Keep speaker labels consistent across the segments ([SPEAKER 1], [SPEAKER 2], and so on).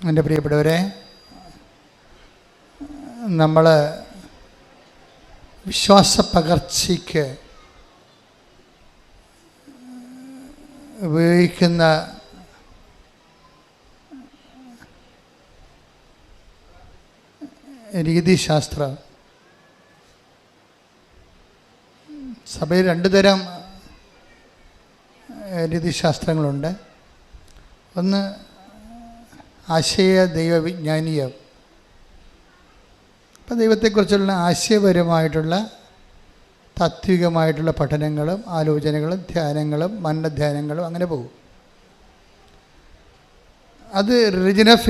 [SPEAKER 1] എൻ്റെ പ്രിയപ്പെട്ടവരെ, നമ്മൾ വിശ്വാസ പകർച്ചയ്ക്ക് ഉപയോഗിക്കുന്ന രീതിശാസ്ത്രം, സഭയിൽ രണ്ട് തരം രീതിശാസ്ത്രങ്ങളുണ്ട്. ഒന്ന് ആശയ ദൈവവിജ്ഞാനീയം. അപ്പം ദൈവത്തെക്കുറിച്ചുള്ള ആശയപരമായിട്ടുള്ള താത്വികമായിട്ടുള്ള പഠനങ്ങളും ആലോചനകളും ധ്യാനങ്ങളും മനനധ്യാനങ്ങളും അങ്ങനെ പോകും. അത് റിലിജൻ ഓഫ്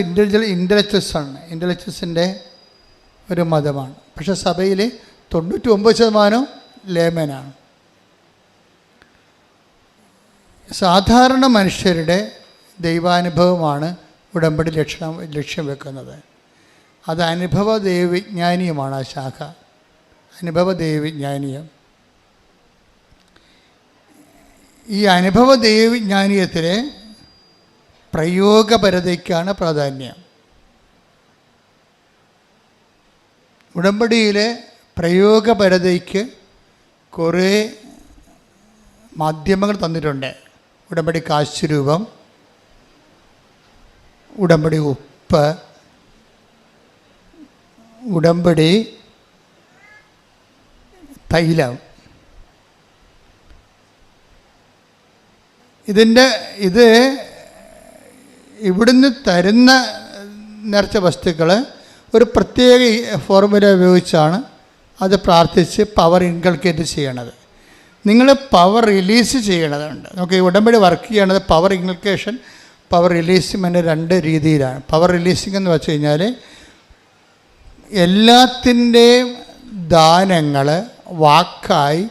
[SPEAKER 1] ഇൻ്റലക്ച്വൽസ് ആണ്, ഇൻ്റലക്ച്വൽസിൻ്റെ ഒരു മതമാണ്. പക്ഷേ സഭയിൽ 99% ലേമനാണ്. സാധാരണ മനുഷ്യരുടെ ദൈവാനുഭവമാണ് ഉടമ്പടി ലക്ഷ്യം വെക്കുന്നത്. അത് അനുഭവ ദൈവവിജ്ഞാനീയമാണ്. ആ ശാഖ അനുഭവ ദൈവവിജ്ഞാനീയം. ഈ അനുഭവ ദൈവവിജ്ഞാനീയത്തിലെ പ്രയോഗപരതയ്ക്കാണ് പ്രാധാന്യം. ഉടമ്പടിയിലെ പ്രയോഗപരതയ്ക്ക് കുറേ മാധ്യമങ്ങൾ തന്നിട്ടുണ്ട്. ഉടമ്പടി കാശുരൂപം, ഉടമ്പടി ഉപ്പ്, ഉടമ്പടി തൈലം. ഇത് ഇവിടുന്ന് തരുന്ന നേർച്ച വസ്തുക്കൾ ഒരു പ്രത്യേക ഫോർമുല ഉപയോഗിച്ചാണ് അത് പ്രാർത്ഥിച്ച് പവർ ഇൻകൾക്കേറ്റ് ചെയ്യണത്. നിങ്ങൾ പവർ റിലീസ് ചെയ്യണതുണ്ട്. നമുക്ക് ഈ ഉടമ്പടി വർക്ക് ചെയ്യണത് പവർ ഇൻകൾക്കേഷൻ, പവർ റിലീസിങ് രണ്ട് രീതിയിലാണ്. പവർ റിലീസിങ് എന്ന് വെച്ച് കഴിഞ്ഞാൽ എല്ലാത്തിൻ്റെയും ദാനങ്ങൾ വാക്കായി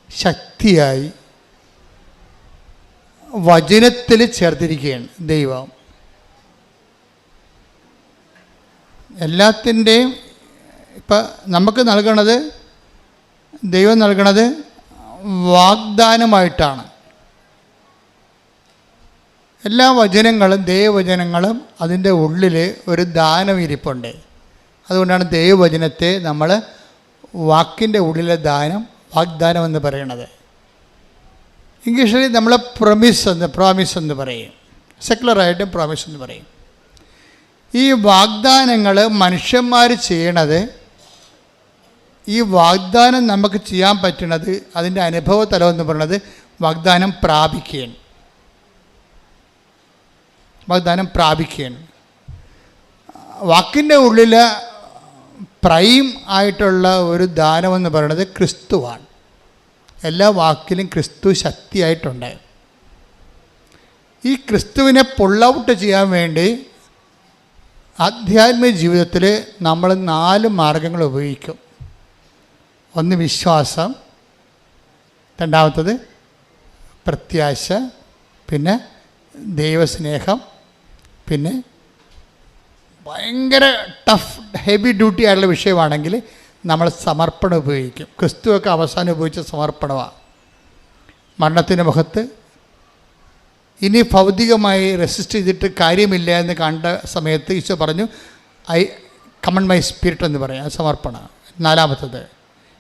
[SPEAKER 1] ശക്തിയായി വചനത്തിൽ ചേർത്തിരിക്കുകയാണ് ദൈവം. എല്ലാത്തിൻ്റെയും ഇപ്പം നമുക്ക് നൽകണത്, ദൈവം നൽകണത് വാഗ്ദാനമായിട്ടാണ്. എല്ലാ വചനങ്ങളും ദൈവവചനങ്ങളും അതിൻ്റെ ഉള്ളിൽ ഒരു ദാനം ഇരിപ്പുണ്ട്. അതുകൊണ്ടാണ് ദൈവവചനത്തെ നമ്മൾ വാക്കിൻ്റെ ഉള്ളിലെ വാഗ്ദാനം എന്ന് പറയണത്. ഇംഗ്ലീഷിൽ നമ്മൾ പ്രോമിസ് എന്ന് പറയും, സെക്കുലറായിട്ട് പ്രോമിസ് എന്ന് പറയും. ഈ വാഗ്ദാനങ്ങൾ മനുഷ്യന്മാർ ചെയ്യണത്, ഈ വാഗ്ദാനം നമുക്ക് ചെയ്യാൻ പറ്റുന്നത്, അതിൻ്റെ അനുഭവ തലം എന്ന് പറയുന്നത് വാഗ്ദാനം പ്രാപിക്കുകയാണ്. വാക്കിൻ്റെ ഉള്ളിൽ പ്രൈം ആയിട്ടുള്ള ഒരു ദാനമെന്ന് പറയുന്നത് ക്രിസ്തുവാണ്. എല്ലാ വാക്കിലും ക്രിസ്തു ശക്തിയായിട്ടുണ്ട്. ഈ ക്രിസ്തുവിനെ പുൾ ഔട്ട് ചെയ്യാൻ വേണ്ടി ആധ്യാത്മിക ജീവിതത്തിൽ നമ്മൾ 4 മാർഗങ്ങൾ ഉപയോഗിക്കും. ഒന്ന് വിശ്വാസം, രണ്ടാമത്തത് പ്രത്യാശ, പിന്നെ ദൈവസ്നേഹം, പിന്നെ ഭയങ്കര ടഫ് ഹെവി ഡ്യൂട്ടി ആയിട്ടുള്ള വിഷയമാണെങ്കിൽ നമ്മൾ സമർപ്പണം ഉപയോഗിക്കും. ക്രിസ്തുവൊക്കെ അവസാനം ഉപയോഗിച്ച സമർപ്പണമാണ്. മരണത്തിൻ്റെ മുഖത്ത് ഇനി ഭൗതികമായി റെസിസ്റ്റ് ചെയ്തിട്ട് കാര്യമില്ല എന്ന് കണ്ട സമയത്ത് ഈശോ പറഞ്ഞു, ഐ കമൺ മൈ സ്പിരിറ്റ് എന്ന് പറയും. അത് സമർപ്പണം. 4-മത്തത്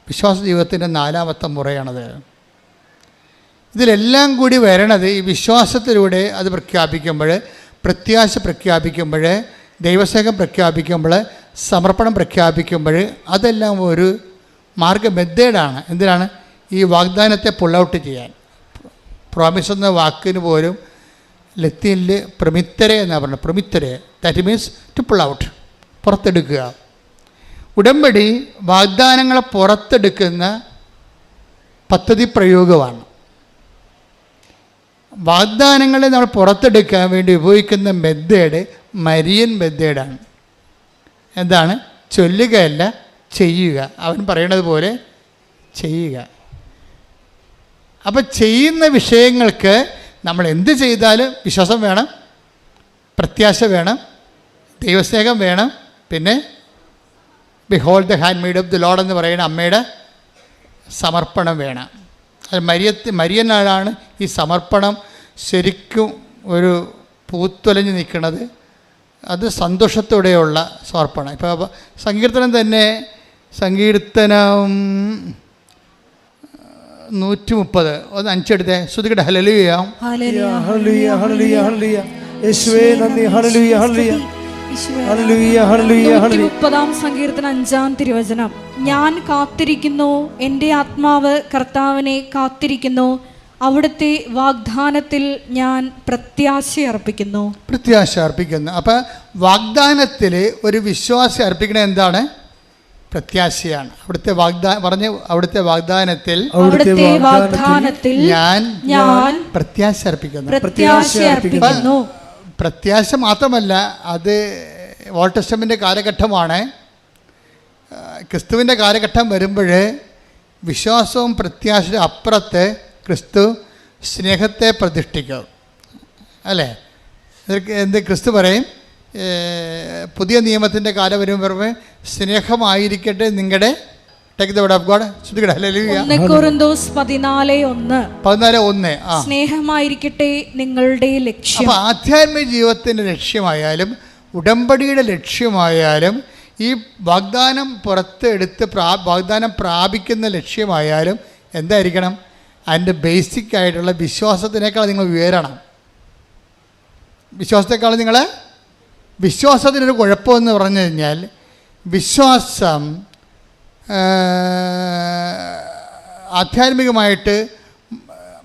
[SPEAKER 1] വിശ്വാസ ജീവിതത്തിൻ്റെ 4-മത്തെ മുറയാണത്. ഇതിലെല്ലാം കൂടി വരണത് ഈ വിശ്വാസത്തിലൂടെ അത് പ്രഖ്യാപിക്കുമ്പോൾ, പ്രത്യാശ പ്രഖ്യാപിക്കുമ്പോൾ, ദൈവസ്നേഹം പ്രഖ്യാപിക്കുമ്പോൾ, സമർപ്പണം പ്രഖ്യാപിക്കുമ്പോൾ, അതെല്ലാം ഒരു മെത്തേഡാണ്. എന്തിനാണ്? ഈ വാഗ്ദാനത്തെ പുൾ ഔട്ട് ചെയ്യാൻ. പ്രോമിസ് എന്ന വാക്കിന് പോലും ലത്തീനിൽ പ്രമിത്തരെ എന്നാണ് പറയുന്നത്. പ്രമിത്തരെ, that means to pull out, പുറത്തെടുക്കുക. ഉടമ്പടി വാഗ്ദാനങ്ങളെ പുറത്തെടുക്കുന്ന പദ്ധതി പ്രയോഗമാണ്. വാഗ്ദാനങ്ങളെ നമ്മൾ പുറത്തെടുക്കാൻ വേണ്ടി ഉപയോഗിക്കുന്ന മെത്തേഡ് മരിയൻ മെത്തേഡാണ്. എന്താണ്? ചൊല്ലുകയല്ല, ചെയ്യുക. അവൻ പറയണത് പോലെ ചെയ്യുക. അപ്പം ചെയ്യുന്ന വിഷയങ്ങൾക്ക് നമ്മൾ എന്ത് ചെയ്താലും വിശ്വാസം വേണം, പ്രത്യാശ വേണം, ദൈവസ്നേഹം വേണം, പിന്നെ behold the hand made of the Lord എന്ന് പറയുന്ന അമ്മയുടെ സമർപ്പണം വേണം. അത് മരിയനാണ് ഈ സമർപ്പണം ശരിക്കും ഒരു പൂത്തൊലഞ്ഞ് നിൽക്കുന്നത്. അത് സന്തോഷത്തോടെയുള്ള സമർപ്പണം. ഇപ്പോൾ സങ്കീർത്തനം തന്നെ, സങ്കീർത്തനം 130 ഒന്ന് 5 എടുത്തേ. ശ്രുതികട്ടെ. ഹല്ലേലൂയ
[SPEAKER 2] ഹല്ലേലൂയ ഹല്ലേലൂയ ഹല്ലേലൂയ ഹല്ലേലൂയ. യേശുവേ നന്ദി. ഹല്ലേലൂയ ഹല്ലേലൂയ ഹല്ലേലൂയ ഹല്ലേലൂയ ഹല്ലേലൂയ.
[SPEAKER 3] 30-ാം സങ്കീർത്തനം 5-ാം തിരുവചനം. ഞാൻ കാത്തിരിക്കുന്നു, എൻ്റെ ആത്മാവ് കർത്താവിനെ കാത്തിരിക്കുന്നു, അവിടുത്തെ വാഗ്ദാനത്തിൽ ഞാൻ പ്രത്യാശ അർപ്പിക്കുന്നു.
[SPEAKER 1] പ്രത്യാശ അർപ്പിക്കുന്നു. അപ്പം വാഗ്ദാനത്തിൽ ഒരു വിശ്വാസം അർപ്പിക്കണത് എന്താണ്? പ്രത്യാശയാണ്. അവിടുത്തെ അവിടുത്തെ വാഗ്ദാനത്തിൽ ഞാൻ പ്രത്യാശ അർപ്പിക്കുന്നു. പ്രത്യാശ മാത്രമല്ല, അത് ഓൾഡ് ടെസ്റ്റമെൻ്റ് കാലഘട്ടമാണ്. ക്രിസ്തുവിൻ്റെ കാലഘട്ടം വരുമ്പോൾ വിശ്വാസവും പ്രത്യാശയുടെ അപ്പുറത്ത് ക്രിസ്തു സ്നേഹത്തെ പ്രതിഷ്ഠിക്കും. അല്ലേ? എന്ത് ക്രിസ്തു പറയും? പുതിയ നിയമത്തിൻ്റെ കാലം വരുമ്പോൾ സ്നേഹമായിരിക്കട്ടെ നിങ്ങളുടെ
[SPEAKER 3] സ്നേഹമായിരിക്കട്ടെ നിങ്ങളുടെ ലക്ഷ്യം.
[SPEAKER 1] അപ്പോൾ ആധ്യാത്മിക ജീവിതത്തിൻ്റെ ലക്ഷ്യമായാലും ഉടമ്പടിയുടെ ലക്ഷ്യമായാലും ഈ വാഗ്ദാനം പുറത്തെടുത്ത് വാഗ്ദാനം പ്രാപിക്കുന്ന ലക്ഷ്യമായാലും എന്തായിരിക്കണം? അതിൻ്റെ ബേസിക് ആയിട്ടുള്ള വിശ്വാസത്തിനേക്കാൾ നിങ്ങൾ ഉയരണം. വിശ്വാസത്തിനൊരു കുഴപ്പമെന്ന് പറഞ്ഞു കഴിഞ്ഞാൽ, വിശ്വാസം ആധ്യാത്മികമായിട്ട്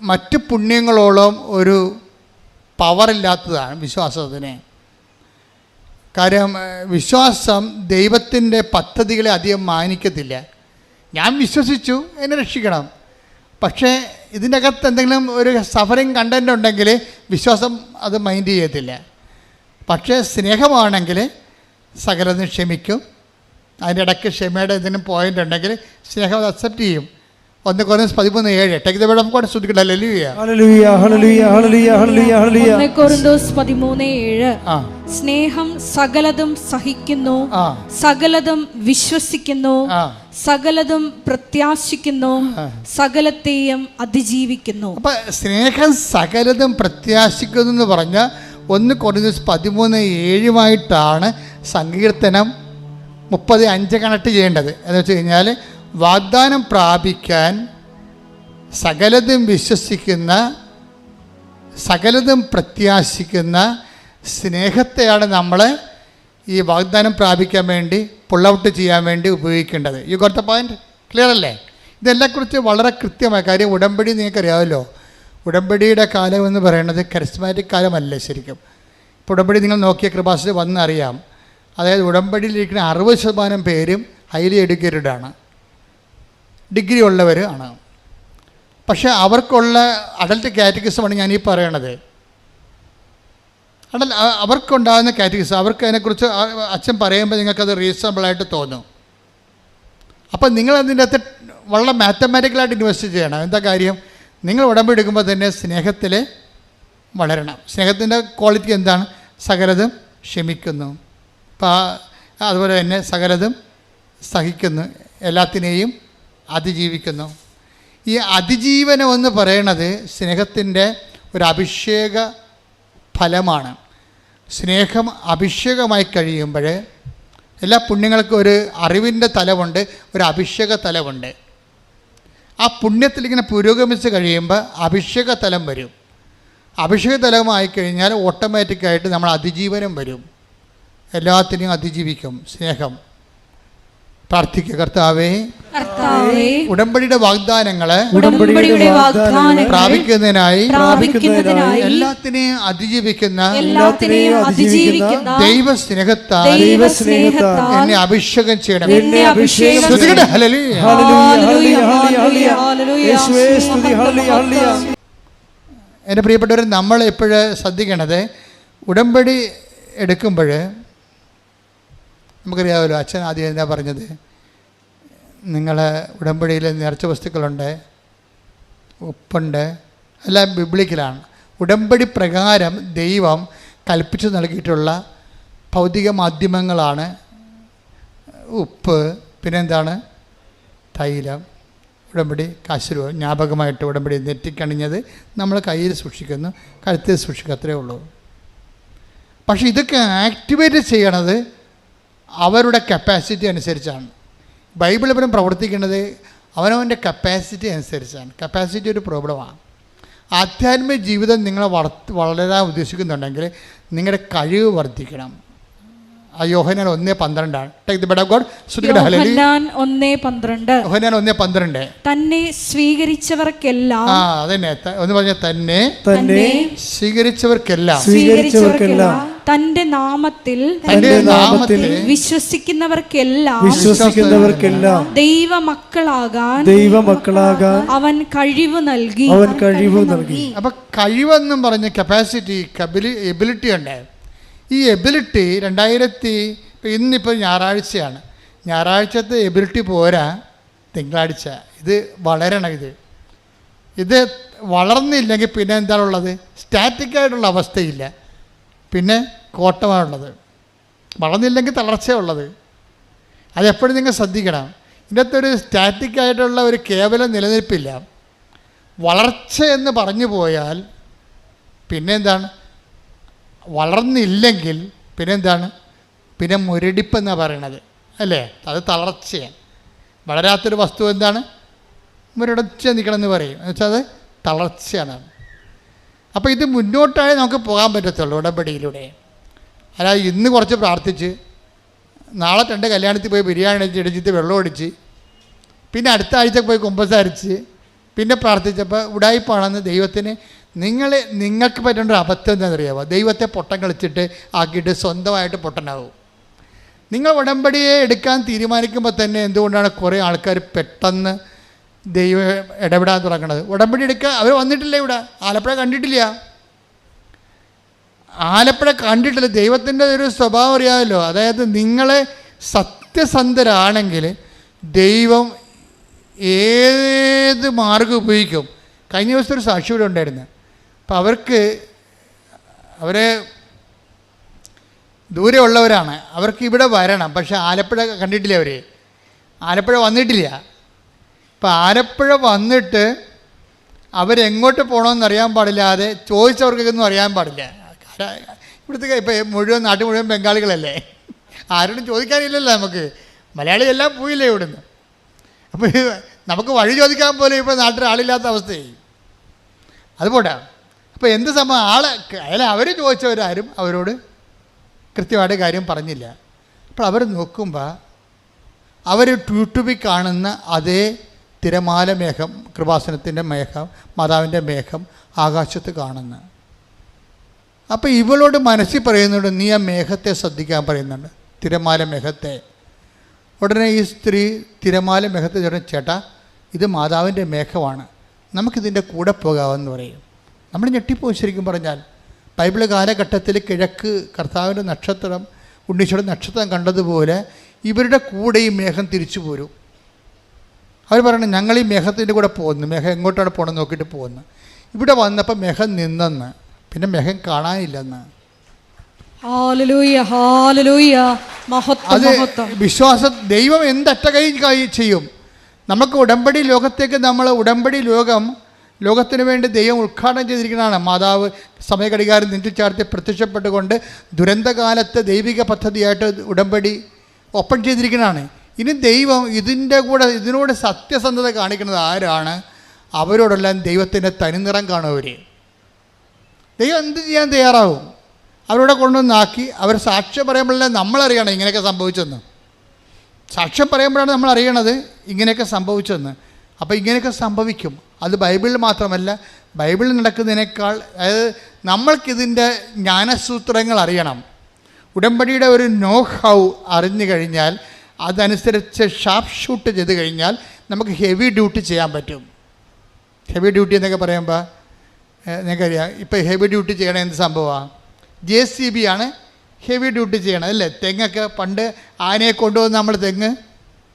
[SPEAKER 1] മറ്റ് പുണ്യങ്ങളോളം ഒരു പവറില്ലാത്തതാണ് വിശ്വാസത്തിന്. കാര്യം വിശ്വാസം ദൈവത്തിൻ്റെ പദ്ധതികളെ അധികം മാനിക്കത്തില്ല. ഞാൻ വിശ്വസിച്ചു, എന്നെ രക്ഷിക്കണം. പക്ഷേ ഇതിൻ്റെ അകത്ത് എന്തെങ്കിലും ഒരു സഫറിങ് കണ്ടൻ്റ് ഉണ്ടെങ്കിൽ വിശ്വാസം അത് മൈൻഡ് ചെയ്യത്തില്ല. പക്ഷേ സ്നേഹമാണെങ്കിൽ സകലതും ക്ഷമിക്കും. അതിൻ്റെ ഇടയ്ക്ക് ക്ഷമയുടെ എന്തെങ്കിലും പോയിൻ്റ് ഉണ്ടെങ്കിൽ സ്നേഹം അത് അക്സെപ്റ്റ് ചെയ്യും. 1 Corinthians 13:7. Take the word of God. ശ്രുതിക്കട്ടെ. ഹല്ലേലൂയ ഹല്ലേലൂയ ഹല്ലേലൂയ ഹല്ലേലൂയ ഹല്ലേലൂയ ഹല്ലേലൂയ.
[SPEAKER 3] 1 Corinthians 13:7. സ്നേഹം സകലതും സഹിക്കുന്നു, സകലതും വിശ്വസിക്കുന്നു, സകലതും പ്രത്യാശിക്കുന്നു, സകലത്തെയും അതിജീവിക്കുന്നു.
[SPEAKER 1] അപ്പം സ്നേഹം സകലതും പ്രത്യാശിക്കുന്നു എന്ന് പറഞ്ഞ 1 Corinthians 13:7 സങ്കീർത്തനം 30:5 കണക്ട് ചെയ്യേണ്ടത്. എന്ന് വെച്ച് കഴിഞ്ഞാൽ, വാഗ്ദാനം പ്രാപിക്കാൻ സകലതും വിശ്വസിക്കുന്ന, സകലതും പ്രത്യാശിക്കുന്ന സ്നേഹത്തെയാണ് നമ്മൾ ഈ വാഗ്ദാനം പ്രാപിക്കാൻ വേണ്ടി പുൾ ഔട്ട് ചെയ്യാൻ വേണ്ടി ഉപയോഗിക്കേണ്ടത്. You got the point? Clear അല്ലേ? ഇതെല്ലാക്കുറിച്ച് വളരെ കൃത്യമായ കാര്യം. ഉടമ്പടി നിങ്ങൾക്കറിയാമല്ലോ. ഉടമ്പടിയുടെ കാലം എന്ന് പറയുന്നത് കരിസ്മാറ്റിക് കാലമല്ല ശരിക്കും. ഇപ്പോൾ ഉടമ്പടി നിങ്ങൾ നോക്കിയ കൃപാസന വന്നറിയാം. അതായത് ഉടമ്പടിയിലിരിക്കുന്ന 60% പേരും ഹൈലി എഡ്യൂക്കേറ്റഡാണ്, ഡിഗ്രി ഉള്ളവർ ആണ്. പക്ഷേ അവർക്കുള്ള അഡൽട്ട് കാറ്റഗറിസമാണ് ഞാനീ പറയണത്. അവർക്കുണ്ടാകുന്ന കാറ്റഗറിസം, അവർക്ക് അതിനെക്കുറിച്ച് അച്ഛൻ പറയുമ്പോൾ നിങ്ങൾക്കത് റീസണബിളായിട്ട് തോന്നും. അപ്പം നിങ്ങളതിൻ്റെ അകത്ത് വളരെ മാത്തമാറ്റിക്കലായിട്ട് ഇൻവെസ്റ്റ് ചെയ്യണം. എന്താ കാര്യം? നിങ്ങൾ ഉടമ്പടി എടുക്കുമ്പോൾ തന്നെ സ്നേഹത്തിൽ വളരണം. സ്നേഹത്തിൻ്റെ ക്വാളിറ്റി എന്താണ്? സകലതും ക്ഷമിക്കുന്നു, അതുപോലെ തന്നെ സകലതും സഹിക്കുന്നു, എല്ലാത്തിനെയും അതിജീവിക്കുന്നു. ഈ അതിജീവനം എന്ന് പറയണത് സ്നേഹത്തിൻ്റെ ഒരു അഭിഷേക ഫലമാണ്. സ്നേഹം അഭിഷേകമായി കഴിയുമ്പോൾ എല്ലാ പുണ്യങ്ങൾക്കും ഒരു അറിവിൻ്റെ തലമുണ്ട്, ഒരു അഭിഷേക തലമുണ്ട്. ആ പുണ്യത്തിലിങ്ങനെ പുരോഗമിച്ച് കഴിയുമ്പോൾ അഭിഷേക തലം വരും. അഭിഷേക തലമായി കഴിഞ്ഞാൽ ഓട്ടോമാറ്റിക്കായിട്ട് നമ്മൾ അതിജീവനം വരും. എല്ലാത്തിനെയും അതിജീവിക്കും സ്നേഹം. പ്രാർത്ഥിക്കുക. കർത്താവേ, ഉടമ്പടിയുടെ വാഗ്ദാനങ്ങളെ പ്രാപിക്കുന്നതിനായി എല്ലാത്തിനെയും അതിജീവിക്കുന്ന ദൈവസ്നേഹത്താൽ എന്നെ അഭിഷേകം ചെയ്യണം. എൻ്റെ പ്രിയപ്പെട്ടവർ, നമ്മൾ എപ്പോഴും ശ്രദ്ധിക്കണത്, ഉടമ്പടി എടുക്കുമ്പോൾ നമുക്കറിയാമല്ലോ, അച്ഛൻ ആദ്യം എന്താ പറഞ്ഞത്? നിങ്ങൾ ഉടമ്പടിയിൽ നേർച്ച വസ്തുക്കളുണ്ട്, ഉപ്പുണ്ട്, എല്ലാം ബിബ്ലിക്കലാണ്. ഉടമ്പടി പ്രകാരം ദൈവം കൽപ്പിച്ചു നൽകിയിട്ടുള്ള ഭൗതിക മാധ്യമങ്ങളാണ് ഉപ്പ്, പിന്നെന്താണ്? തൈലം. ഉടമ്പടി കാശുരൂപ ജ്ഞാപകമായിട്ട് ഉടമ്പടി നെറ്റിക്കണിഞ്ഞത് നമ്മൾ കയ്യിൽ സൂക്ഷിക്കുന്നു, കഴുത്തിൽ സൂക്ഷിക്കുക, അത്രയേ ഉള്ളൂ. പക്ഷെ ഇതൊക്കെ ആക്ടിവേറ്റ് ചെയ്യണത് അവരുടെ കപ്പാസിറ്റി അനുസരിച്ചാണ്. ബൈബിൾ ഇവരും പ്രവർത്തിക്കുന്നത് അവനവൻ്റെ കപ്പാസിറ്റി അനുസരിച്ചാണ്. കപ്പാസിറ്റി ഒരു പ്രോബ്ലമാണ്. ആധ്യാത്മിക ജീവിതം നിങ്ങളെ വളരാൻ ഉദ്ദേശിക്കുന്നുണ്ടെങ്കിൽ നിങ്ങളുടെ കഴിവ് വർദ്ധിക്കണം. Yohannan 1:12 take the word of God.
[SPEAKER 3] Yohannan 1:12.
[SPEAKER 1] Yohannan 1:12
[SPEAKER 3] തന്നെ സ്വീകരിച്ചവർക്കെല്ലാം,
[SPEAKER 1] അതന്നെ ഒന്ന് പറഞ്ഞ തന്നെ സ്വീകരിച്ചവർക്കെല്ലാം തന്റെ നാമത്തിൽ
[SPEAKER 3] വിശ്വസിക്കുന്നവർക്കെല്ലാം ദൈവമക്കളാകാൻ അവൻ കഴിവ് നൽകി.
[SPEAKER 1] അപ്പൊ കഴിവെന്നും പറഞ്ഞ കപ്പാസിറ്റി, എബിലിറ്റി ഉണ്ട്. ഈ എബിലിറ്റി ഇന്നിപ്പോൾ ഞായറാഴ്ചയാണ്. ഞായറാഴ്ചത്തെ എബിലിറ്റി പോരാ, തിങ്കളാഴ്ച ഇത് വളരണം. ഇത് വളർന്നില്ലെങ്കിൽ പിന്നെ എന്താണുള്ളത്? സ്റ്റാറ്റിക്കായിട്ടുള്ള അവസ്ഥയില്ല, പിന്നെ കോട്ടമാണുള്ളത്. വളർന്നില്ലെങ്കിൽ തളർച്ചയുള്ളത്. അതെപ്പോഴും നിങ്ങൾ ശ്രദ്ധിക്കണം. ഇതിനകത്ത് ഒരു സ്റ്റാറ്റിക്കായിട്ടുള്ള ഒരു കേവലം നിലനിൽപ്പില്ല. വളർച്ച എന്ന് പറഞ്ഞു പോയാൽ പിന്നെ എന്താണ്? വളർന്നില്ലെങ്കിൽ പിന്നെന്താണ്? പിന്നെ മുരടിപ്പെന്നാണ് പറയണത്, അല്ലേ? അത് തളർച്ചയാണ്. വളരാത്തൊരു വസ്തു എന്താണ്? മുരടച്ച് നിൽക്കണമെന്ന് പറയും. എന്നുവെച്ചാൽ അത് തളർച്ചയാണ്. അപ്പോൾ ഇത് മുന്നോട്ടായി നമുക്ക് പോകാൻ പറ്റത്തുള്ളൂ ഉടമ്പടിയിലൂടെ. അല്ലാതെ ഇന്ന് കുറച്ച് പ്രാർത്ഥിച്ച് നാളെ 2 കല്യാണത്തിൽ പോയി ബിരിയാണി ഇടിച്ചിട്ട് വെള്ളം ഒടിച്ച് പിന്നെ അടുത്ത ആഴ്ച പോയി കുമ്പസാരിച്ച് പിന്നെ പ്രാർത്ഥിച്ചപ്പോൾ ഉടായിപ്പാണെന്ന് ദൈവത്തിന് നിങ്ങൾക്ക് പറ്റേണ്ട ഒരു അബദ്ധം എന്താണെന്നറിയാമോ? ദൈവത്തെ പൊട്ടം കളിച്ചിട്ട് ആക്കിയിട്ട് സ്വന്തമായിട്ട് പൊട്ടനാവും. നിങ്ങൾ ഉടമ്പടിയെ എടുക്കാൻ തീരുമാനിക്കുമ്പോൾ തന്നെ എന്തുകൊണ്ടാണ് കുറേ ആൾക്കാർ പെട്ടെന്ന് ദൈവം ഇടപെടാൻ തുടങ്ങുന്നത്? ഉടമ്പടി എടുക്കുക, അവർ വന്നിട്ടില്ല ഇവിടെ, ആലപ്പുഴ കണ്ടിട്ടില്ല. ആലപ്പുഴ കണ്ടിട്ടില്ല. ദൈവത്തിൻ്റെ ഒരു സ്വഭാവം അറിയാമല്ലോ. അതായത് നിങ്ങളെ സത്യസന്ധരാണെങ്കിൽ ദൈവം ഏത് മാർഗം ഉപയോഗിക്കും. കഴിഞ്ഞ ദിവസത്തെ ഒരു സാക്ഷി ഇവിടെ ഉണ്ടായിരുന്നു. അപ്പോൾ അവരെ ദൂരെ ഉള്ളവരാണ്, അവർക്ക് ഇവിടെ വരണം. പക്ഷേ ആലപ്പുഴ കണ്ടിട്ടില്ല, അവർ ആലപ്പുഴ വന്നിട്ടില്ല. ഇപ്പം ആലപ്പുഴ വന്നിട്ട് അവരെങ്ങോട്ട് പോകണമെന്ന് അറിയാൻ പാടില്ലാതെ ചോദിച്ചവർക്കൊന്നും അറിയാൻ പാടില്ല. ഇവിടുത്തെ ഇപ്പം നാട്ടിൽ മുഴുവൻ ബംഗാളികളല്ലേ, ആരോടും ചോദിക്കാനില്ലല്ലോ നമുക്ക്. മലയാളി എല്ലാം പോയില്ലേ ഇവിടുന്ന്. അപ്പോൾ നമുക്ക് വഴി ചോദിക്കാൻ പോലും ഇപ്പോൾ നാട്ടിൽ ആളില്ലാത്ത അവസ്ഥയായി. അതുപോട്ടെ. അപ്പോൾ എന്ത് സംഭവം? അവർ ചോദിച്ചവരാരും അവരോട് കൃത്യമായിട്ട് കാര്യം പറഞ്ഞില്ല. അപ്പോൾ അവർ നോക്കുമ്പോൾ അവർ യൂട്യൂബിൽ കാണുന്ന അതേ തിരമാല മേഘം, കൃപാസനത്തിൻ്റെ മേഘം, മാതാവിൻ്റെ മേഘം ആകാശത്ത് കാണുന്നു. അപ്പോൾ ഇവളോട് മനസ്സിൽ പറയുന്നുണ്ട്, നീ ആ മേഘത്തെ ശ്രദ്ധിക്കാൻ പറയുന്നുണ്ട്, തിരമാല മേഘത്തെ. ഉടനെ ഈ സ്ത്രീ തിരമാല മേഘത്തെ പറഞ്ഞു, ചേട്ടാ ഇത് മാതാവിൻ്റെ മേഘമാണ്, നമുക്കിതിൻ്റെ കൂടെ പോകാമെന്ന് പറയും. നമ്മൾ ഞെട്ടിപ്പോയി. ശരിക്കും പറഞ്ഞാൽ ബൈബിൾ കാലഘട്ടത്തിൽ കിഴക്ക് കർത്താവിൻ്റെ നക്ഷത്രം, ഉണ്ണീശോയുടെ നക്ഷത്രം കണ്ടതുപോലെ ഇവരുടെ കൂടെ ഈ മേഘം തിരിച്ചു പോരും. അവർ പറയണം, ഞങ്ങൾ ഈ മേഘത്തിൻ്റെ കൂടെ പോകുന്നു. മേഘം എങ്ങോട്ടാണ് പോകണമെന്ന് നോക്കിയിട്ട് പോകുന്നു. ഇവിടെ വന്നപ്പോൾ മേഘം നിന്നെന്ന്, പിന്നെ മേഘം കാണാനില്ലെന്ന്. അത് വിശ്വാസം. ദൈവം എന്തറ്റ കൈ ചെയ്യും. നമുക്ക് ഉടമ്പടി ലോകത്തേക്ക് ഉടമ്പടി ലോകത്തിന് വേണ്ടി ദൈവം ഉദ്ഘാടനം ചെയ്തിരിക്കുന്നതാണ്. മാതാവ് സമയഘടികാരം നെഞ്ചിൽ ചാർത്തി പ്രത്യക്ഷപ്പെട്ടുകൊണ്ട് ദുരന്തകാലത്ത് ദൈവിക പദ്ധതിയായിട്ട് ഉടമ്പടി ഓപ്പൺ ചെയ്തിരിക്കുന്നതാണ്. ഇനി ദൈവം ഇതിനോട് സത്യസന്ധത കാണിക്കുന്നത് ആരാണ്? അവരോടെല്ലാം ദൈവത്തിൻ്റെ തനിനിറം കാണുവർ. ദൈവം എന്ത് ചെയ്യാൻ തയ്യാറാവും? അവരോടെ കൊണ്ടുവന്നാക്കി അവർ സാക്ഷ്യം പറയുമ്പോഴല്ലേ നമ്മളറിയണം ഇങ്ങനെയൊക്കെ സംഭവിച്ചെന്ന്. സാക്ഷ്യം പറയുമ്പോഴാണ് നമ്മൾ അറിയണത് ഇങ്ങനെയൊക്കെ സംഭവിച്ചെന്ന്. അപ്പോൾ ഇങ്ങനെയൊക്കെ സംഭവിക്കും. അത് ബൈബിളിൽ മാത്രമല്ല, ബൈബിളിൽ നടക്കുന്നതിനേക്കാൾ, അതായത് നമ്മൾക്കിതിൻ്റെ ജ്ഞാനസൂത്രങ്ങൾ അറിയണം. ഉടമ്പടിയുടെ ഒരു നോ ഹൗ അറിഞ്ഞു കഴിഞ്ഞാൽ അതനുസരിച്ച് ഷാർപ്പ് ഷൂട്ട് ചെയ്ത് കഴിഞ്ഞാൽ നമുക്ക് ഹെവി ഡ്യൂട്ടി ചെയ്യാൻ പറ്റും. ഹെവി ഡ്യൂട്ടി എന്നൊക്കെ പറയുമ്പോൾ നിങ്ങൾക്കറിയാം, ഇപ്പോൾ ഹെവി ഡ്യൂട്ടി ചെയ്യണ എന്ത് സംഭവമാണ്? JCB ആണ് ഹെവി ഡ്യൂട്ടി ചെയ്യണം, അല്ലേ? തെങ്ങൊക്കെ പണ്ട് ആനയെ കൊണ്ടുവന്ന് നമ്മൾ തെങ്ങ്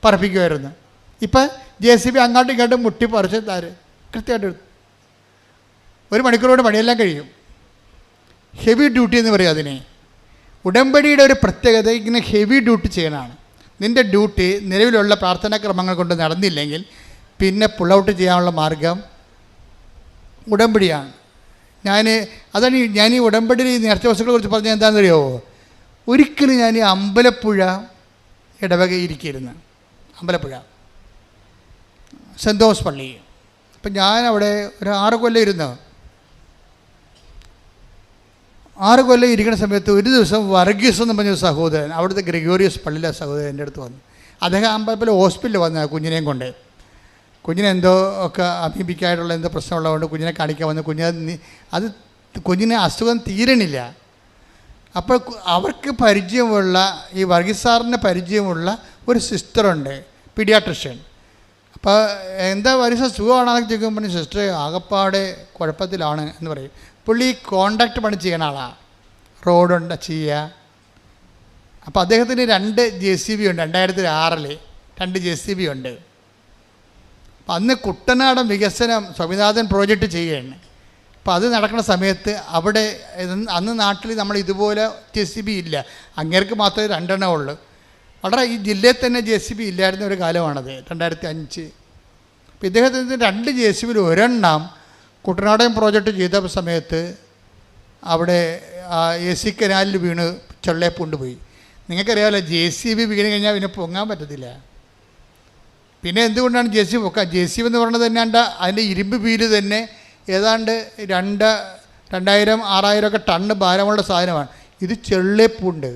[SPEAKER 1] പറപ്പിക്കുമായിരുന്നു. ഇപ്പം JCB അങ്ങോട്ടും ഇങ്ങോട്ടും മുട്ടി പറിച്ച് കൃത്യമായിട്ട് 1 മണിക്കൂറോട് പണിയെല്ലാം കഴിയും. ഹെവി ഡ്യൂട്ടി എന്ന് പറയും അതിനെ. ഉടമ്പടിയുടെ ഒരു പ്രത്യേകത ഇങ്ങനെ ഹെവി ഡ്യൂട്ടി ചെയ്യണതാണ്. നിൻ്റെ ഡ്യൂട്ടി നിലവിലുള്ള പ്രാർത്ഥനാക്രമങ്ങൾ കൊണ്ട് നടന്നില്ലെങ്കിൽ പിന്നെ പുൾ ഔട്ട് ചെയ്യാനുള്ള മാർഗം ഉടമ്പടിയാണ്. അതാണ് ഞാൻ ഈ ഉടമ്പടിയിൽ നേർച്ച വസ്തുക്കളെ കുറിച്ച് പറഞ്ഞാൽ എന്താണെന്നറിയോ? ഒരിക്കലും ഞാൻ ഈ അമ്പലപ്പുഴ ഇടവകയിരിക്കരുന്ന്, അമ്പലപ്പുഴ സെൻറ് തോമസ് പള്ളി. അപ്പം ഞാനവിടെ ഒരു 6 കൊല്ലം ഇരുന്ന്, 6 കൊല്ലം ഇരിക്കുന്ന സമയത്ത് ഒരു ദിവസം വർഗീസ് എന്ന് പറഞ്ഞ സഹോദരൻ, അവിടുത്തെ ഗ്രിഗോറിയസ് പള്ളിയിലെ സഹോദരൻ എൻ്റെ അടുത്ത് വന്നു. അദ്ദേഹം അമ്പലപ്പുഴ ഹോസ്പിറ്റലിൽ വന്ന കുഞ്ഞിനെയും കൊണ്ട്. കുഞ്ഞിനെന്തോ ഒക്കെ അഭിപിക്കായിട്ടുള്ള എന്തോ പ്രശ്നമുള്ളതുകൊണ്ട് കുഞ്ഞിനെ കാണിക്കാൻ വന്നു. കുഞ്ഞിന് അസുഖം തീരണില്ല. അപ്പോൾ അവർക്ക് പരിചയമുള്ള, ഈ വർഗീസ് സാറിന് പരിചയമുള്ള ഒരു സിസ്റ്ററുണ്ട്, പീഡിയാട്രിഷ്യൻ. അപ്പോൾ എന്താ വർഗീസ് സുഖമാണെന്നൊക്കെ ചോദിക്കുമ്പോൾ സിസ്റ്റർ ആകപ്പാടെ കുഴപ്പത്തിലാണ് എന്ന് പറയും. പുള്ളി കോൺട്രാക്ട് പണി ചെയ്യണ ആളാണ്, റോഡുണ്ട് ചെയ്യുക. അപ്പോൾ അദ്ദേഹത്തിന് 2 JCB ഉണ്ട്, 2006 2 JCB ഉണ്ട്. അപ്പം അന്ന് കുട്ടനാടൻ വികസനം സ്വാമിനാഥൻ പ്രോജക്റ്റ് ചെയ്യുകയാണ്. അപ്പോൾ അത് നടക്കുന്ന സമയത്ത് അവിടെ അന്ന് നാട്ടിൽ നമ്മൾ ഇതുപോലെ JCB ഇല്ല, അങ്ങേർക്ക് മാത്രമേ 2 എണ്ണം ഉള്ളൂ. വളരെ ഈ ജില്ലയിൽ തന്നെ JCB ഇല്ലായിരുന്ന ഒരു കാലമാണത്, 2005. അപ്പോൾ ഇദ്ദേഹത്തിന് 2 JCBയിൽ 1 എണ്ണം കുട്ടനാടൻ പ്രോജക്റ്റ് ചെയ്ത സമയത്ത് അവിടെ AC കനാലിൽ വീണ് ചെള്ളയെ കൊണ്ടുപോയി. നിങ്ങൾക്കറിയാമല്ലോ, JCB വീണ് കഴിഞ്ഞാൽ പിന്നെ പൊങ്ങാൻ പറ്റത്തില്ല. പിന്നെ എന്തുകൊണ്ടാണ് JCB പൊക്കുക? JCB എന്ന് പറയുന്നത് തന്നെ അതിൻ്റെ ഇരുമ്പ് വീല് തന്നെ ഏതാണ്ട് 2000-6000 ഒക്കെ ടണ്ണ് ഭാരമുള്ള സാധനമാണ്. ഇത് ചെള്ളേപ്പുണ്ട്.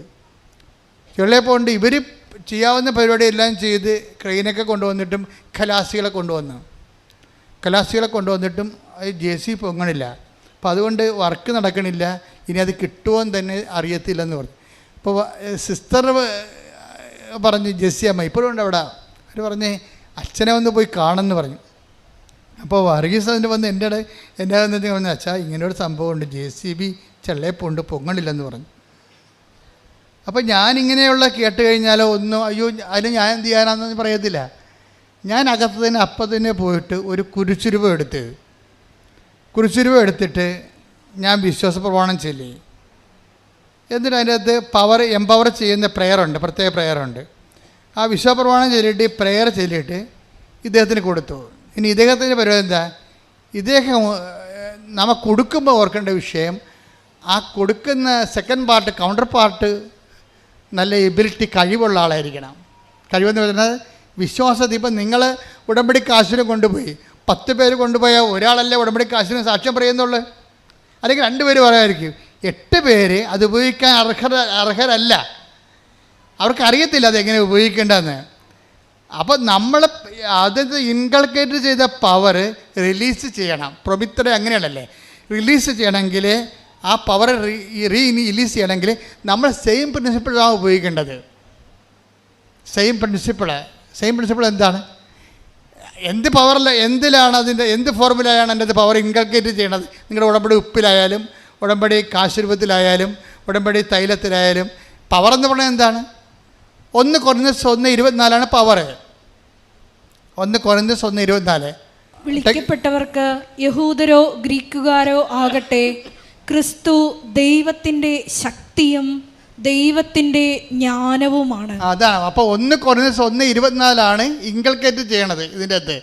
[SPEAKER 1] ഇവർ ചെയ്യാവുന്ന പരിപാടി എല്ലാം ചെയ്ത് ക്രെയിനൊക്കെ കൊണ്ടുവന്നിട്ടും ഖലാസികളെ കൊണ്ടുവന്നിട്ടും JCB പൊങ്ങണില്ല. അപ്പോൾ അതുകൊണ്ട് വർക്ക് നടക്കണില്ല. ഇനി അത് കിട്ടുമോയെന്ന് തന്നെ അറിയത്തില്ലെന്ന് പറഞ്ഞു. അപ്പോൾ സിസ്റ്റർ പറഞ്ഞ് ജെസ്സി അമ്മ ഇപ്പോഴും ഉണ്ട് അവിടെ. അവർ പറഞ്ഞ് അച്ഛനെ ഒന്ന് പോയി കാണുമെന്ന് പറഞ്ഞു. അപ്പോൾ വർഗീസ് അതിൻ്റെ വന്ന് എൻ്റെ വന്നിട്ട് പറഞ്ഞു, അച്ഛാ ഇങ്ങനെയൊരു സംഭവമുണ്ട്, JCB ചെള്ളേപ്പുണ്ട്, പൊങ്ങണില്ലെന്ന് പറഞ്ഞു. അപ്പോൾ ഞാനിങ്ങനെയുള്ള കേട്ട് കഴിഞ്ഞാലോ ഒന്നും അയ്യോ അതിന് ഞാൻ എന്ത് ചെയ്യാനാണെന്ന് പറയത്തില്ല. ഞാൻ അകത്ത് തന്നെ അപ്പം തന്നെ പോയിട്ട് ഒരു കുരിശുരൂപം എടുത്തിട്ട് ഞാൻ വിശ്വാസ പ്രമാണം ചൊല്ലി. എന്നിട്ട് അതിൻ്റെ അകത്ത് എംപവർ ചെയ്യുന്ന പ്രേയറുണ്ട്, പ്രത്യേക പ്രേയറുണ്ട്. ആ വിശ്വാസ പ്രമാണം ചൊല്ലിയിട്ട് പ്രേയർ ചൊല്ലിയിട്ട് ഇദ്ദേഹത്തിന് കൊടുത്തു. ഇനി ഇദ്ദേഹത്തിൻ്റെ പരിപാടി എന്താ? ഇദ്ദേഹം നമ്മൾ കൊടുക്കുമ്പോൾ ഓർക്കേണ്ട വിഷയം, ആ കൊടുക്കുന്ന സെക്കൻഡ് പാർട്ട്, കൗണ്ടർ പാർട്ട് നല്ല എബിലിറ്റി, കഴിവുള്ള ആളായിരിക്കണം. കഴിവെന്ന് പറയുന്നത് വിശ്വാസത്തിൽ. ഇപ്പം നിങ്ങൾ ഉടമ്പടി കാശിന് കൊണ്ടുപോയി 10 പേര് കൊണ്ടുപോയാൽ ഒരാളല്ലേ ഉടമ്പടി കാശിന് സാക്ഷ്യം പറയുന്നുള്ളൂ, അല്ലെങ്കിൽ 2 പേര് പറയാമായിരിക്കും. 8 പേര് അത് ഉപയോഗിക്കാൻ അർഹരല്ല, അവർക്കറിയത്തില്ല അതെങ്ങനെ ഉപയോഗിക്കേണ്ടതെന്ന്. അപ്പോൾ നമ്മൾ അത് ഇൻകൾക്കേറ്റ് ചെയ്ത പവർ റിലീസ് ചെയ്യണം. പ്രൊമിത്തടെ അങ്ങനെയാണല്ലേ, റിലീസ് ചെയ്യണമെങ്കിൽ ആ പവർ റിലീസ് ചെയ്യണമെങ്കിൽ നമ്മൾ സെയിം പ്രിൻസിപ്പിളാണ് ഉപയോഗിക്കേണ്ടത്. സെയിം പ്രിൻസിപ്പിൾ എന്താണ്? എന്ത് പവറിൽ എന്തിലാണ് അതിൻ്റെ എന്ത് ഫോർമുലയാണ് അതിൻ്റെ പവർ ഇൻകൾക്കേറ്റ് ചെയ്യണത്? നിങ്ങളുടെ ഉടമ്പടി ഉപ്പിലായാലും ഉടമ്പടി കാശുരൂപത്തിലായാലും ഉടമ്പടി തൈലത്തിലായാലും പവർ എന്ന് പറഞ്ഞാൽ എന്താണ്? 1 Corinthians 1:24 പവർ. 1 Corinthians 1:24.
[SPEAKER 3] വിളിക്കപ്പെട്ടവർക്ക് യഹൂദരോ ഗ്രീക്കുകാരോ ആകട്ടെ, ക്രിസ്തു ദൈവത്തിൻ്റെ ശക്തിയും ദൈവത്തിൻ്റെ ജ്ഞാനവുമാണ്.
[SPEAKER 1] അതാണ്. അപ്പോൾ 1 Corinthians 1:24 ഇൻകൾക്കേറ്റ് ചെയ്യണത് ഇതിൻ്റെ അകത്ത്.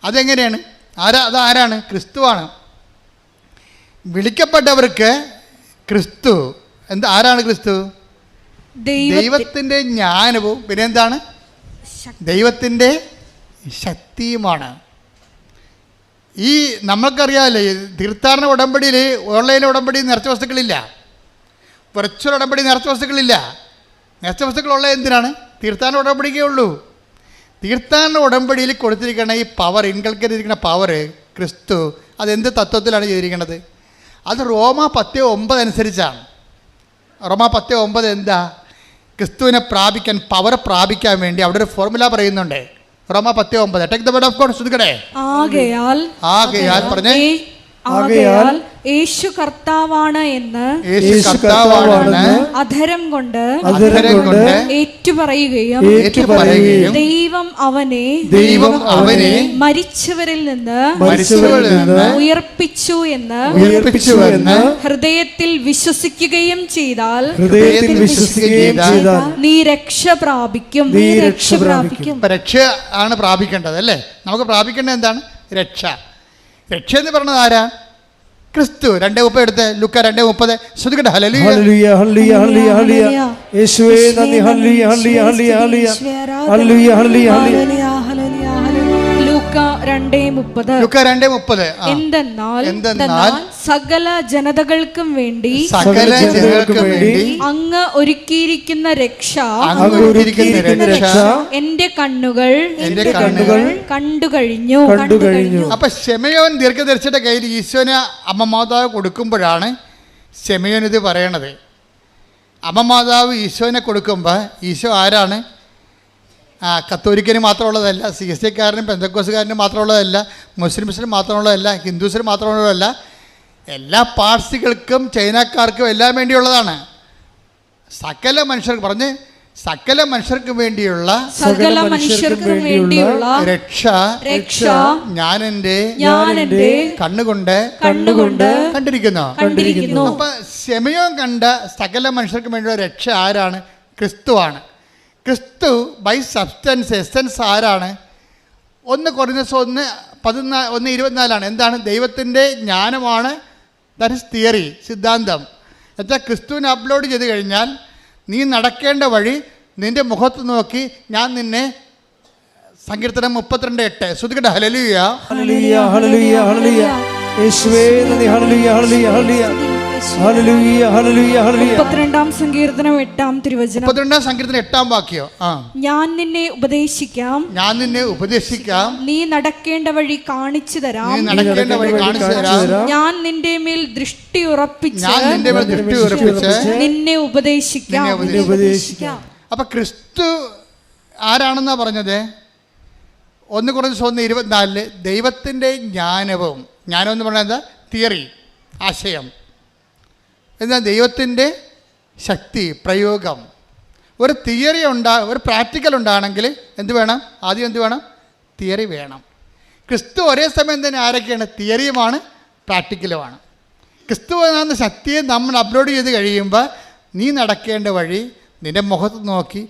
[SPEAKER 1] അതെങ്ങനെയാണ്? അതാരാണ്? ക്രിസ്തുവാണ്. വിളിക്കപ്പെട്ടവർക്ക് ക്രിസ്തു ആരാണ്? ക്രിസ്തു ദൈവത്തിൻ്റെ ജ്ഞാനവും പിന്നെ എന്താണ്? ദൈവത്തിൻ്റെ ശക്തിയുമാണ്. ഈ നമ്മൾക്കറിയാമല്ലേ, തീർത്ഥാടന ഉടമ്പടിയിൽ ഓൺലൈൻ ഉടമ്പടി നേർച്ച വസ്തുക്കളില്ല, വെർച്വൽ ഉടമ്പടി നേർച്ച വസ്തുക്കളില്ല. നേർച്ച വസ്തുക്കളുള്ള എന്തിനാണ്? തീർത്ഥാടന ഉടമ്പടിക്കേ ഉള്ളൂ. തീർത്ഥാടന ഉടമ്പടിയിൽ കൊടുത്തിരിക്കുന്ന ഈ പവർ, ഇൻകൾക്കേറ്റ് ചെയ്തിരിക്കുന്ന പവർ ക്രിസ്തു അതെന്ത് തത്വത്തിലാണ് ചെയ്തിരിക്കുന്നത്? അത് റോമ 10:9 അനുസരിച്ചാണ്. റോമ 10:9 എന്താ? ക്രിസ്തുവിനെ പ്രാപിക്കാൻ, പവർ പ്രാപിക്കാൻ വേണ്ടി അവിടെ ഒരു ഫോർമുല പറയുന്നുണ്ട്. റോമ 10:9. Take the word of God. ശ്രദ്ധിക്കണേ. ആകയാൽ പറഞ്ഞേ,
[SPEAKER 3] ആകയാൽ യേശു കർത്താവാണ് എന്ന് അധരം കൊണ്ട് ഏറ്റുപറയുകയും ദൈവം അവനെ മരിച്ചവരിൽ നിന്ന് ഉയർപ്പിച്ചു എന്ന് ഹൃദയത്തിൽ വിശ്വസിക്കുകയും ചെയ്താൽ നീ രക്ഷ പ്രാപിക്കും.
[SPEAKER 1] രക്ഷ ആണ് പ്രാപിക്കേണ്ടത് അല്ലേ? നമുക്ക് പ്രാപിക്കേണ്ടത് എന്താണ്? രക്ഷ. രക്ഷ എന്ന് പറഞ്ഞത് ആരാ? ക്രിസ്തു. 2:30 എടുത്ത്, ലുക്ക 2:30. ശ്രദ്ധിക്കട്ടെ. ഹല്ലേലൂയ.
[SPEAKER 2] ഹല്ലേലൂയ ഹല്ലേലൂയ ഹല്ലേലൂയ ഹല്ലേലൂയ. യേശുവേ നന്ദി. ഹല്ലേലൂയ ഹല്ലേലൂയ ഹല്ലേലൂയ ഹല്ലേലൂയ ഹല്ലേലൂയ ഹല്ലേലൂയ.
[SPEAKER 3] ലൂക്ക 2:30.
[SPEAKER 1] ലുക്ക 2:30.
[SPEAKER 3] എന്തെന്നാൽ സകല ജനതകൾക്കും വേണ്ടി
[SPEAKER 1] സകല ജനങ്ങൾക്കും വേണ്ടി
[SPEAKER 3] അങ്ങ് ഒരുക്കിയിരിക്കുന്ന രക്ഷ എന്റെ കണ്ണുകൾ കണ്ടുകഴിഞ്ഞു.
[SPEAKER 1] അപ്പൊ ശെമയോൻ ദീർഘദർശിയുടെ കയ്യിൽ ഈശോന് അമ്മമാതാവ് കൊടുക്കുമ്പോഴാണ് ശെമയോൻ ഇത് പറയണത്. അമ്മമാതാവ് ഈശോനെ കൊടുക്കുമ്പോൾ ഈശോ ആരാണ്? കത്തോലിക്കന് മാത്രമുള്ളതല്ല, CSIക്കാരനും പെന്തക്കോസുകാരനും മാത്രമുള്ളതല്ല, മുസ്ലിംസിനും മാത്രമുള്ളതല്ല, ഹിന്ദുസിനും മാത്രമുള്ളതല്ല, എല്ലാ പാർസികൾക്കും ചൈനക്കാർക്കും എല്ലാം വേണ്ടിയുള്ളതാണ്. സകല മനുഷ്യർക്ക് പറഞ്ഞ് സകല മനുഷ്യർക്കും വേണ്ടിയുള്ള രക്ഷ ഞാൻ എൻ്റെ കണ്ണുകൊണ്ട് കണ്ടിരിക്കുന്നു. അപ്പൊ ശെമയോൻ കണ്ട സകല മനുഷ്യർക്കും വേണ്ടിയുള്ള രക്ഷ ആരാണ്? ക്രിസ്തുവാണ്. ക്രിസ്തു ബൈ സബ്സ്റ്റൻസ് എസൻസ് ആരാണ്? 1 കൊരിന്ത്യസ് 1:24 എന്താണ്? ദൈവത്തിൻ്റെ ജ്ഞാനമാണ്. ദാറ്റ് ഇസ് തിയറി, സിദ്ധാന്തം. എന്നുവെച്ചാൽ ക്രിസ്തുവിനെ അപ്ലോഡ് ചെയ്ത് കഴിഞ്ഞാൽ നീ നടക്കേണ്ട വഴി നിൻ്റെ മുഖത്ത് നോക്കി ഞാൻ നിന്നെ, സങ്കീർത്തനം 32:8. ശ്രദ്ധിക്കട്ടെ. ഹല്ലേലൂയ
[SPEAKER 2] ഹല്ലേലൂയ ഹല്ലേലൂയ ഹല്ലേലൂയ. യേശുവേ നന്ദി. ഹല്ലേലൂയ ഹല്ലേലൂയ ഹല്ലേലൂയ ഹല്ലേലൂയ ഹല്ലേലൂയ ഹല്ലേലൂയ.
[SPEAKER 3] 32-ാം സങ്കീർത്തനം 8-ാം തിരുവചനം.
[SPEAKER 1] 32-ാം സങ്കീർത്തനം 8-ാം വാക്യം.
[SPEAKER 3] ഞാൻ നിന്നെ ഉപദേശിക്കാം,
[SPEAKER 1] നീ
[SPEAKER 3] നടക്കേണ്ട വഴി കാണിച്ചു തരാം, ഞാൻ നിന്റെ മേൽ ദൃഷ്ടി ഉറപ്പിച്ച് നിന്നെ ഉപദേശിക്കാം.
[SPEAKER 1] അപ്പൊ ക്രിസ്തു ആരാണെന്നാ പറഞ്ഞത്? 1 കൊരിന്ത്യസ് 1:24 ദൈവത്തിൻ്റെ ജ്ഞാനവും, ജ്ഞാനം എന്ന് പറഞ്ഞാൽ എന്താ? തിയറി, ആശയം. എന്നാൽ ദൈവത്തിൻ്റെ ശക്തി, പ്രയോഗം. ഒരു തിയറി ഒരു പ്രാക്ടിക്കൽ ഉണ്ടാണെങ്കിൽ എന്ത് വേണം? ആദ്യം എന്ത് വേണം? തിയറി വേണം. ക്രിസ്തു ഒരേ സമയം തന്നെ ആരൊക്കെയാണ്? തിയറിയുമാണ് പ്രാക്ടിക്കലുമാണ്. ക്രിസ്തു എന്ന ശക്തിയെ നമ്മൾ അപ്ലോഡ് ചെയ്ത് കഴിയുമ്പോൾ നീ നടക്കേണ്ട വഴി നിൻ്റെ മുഖത്ത് നോക്കി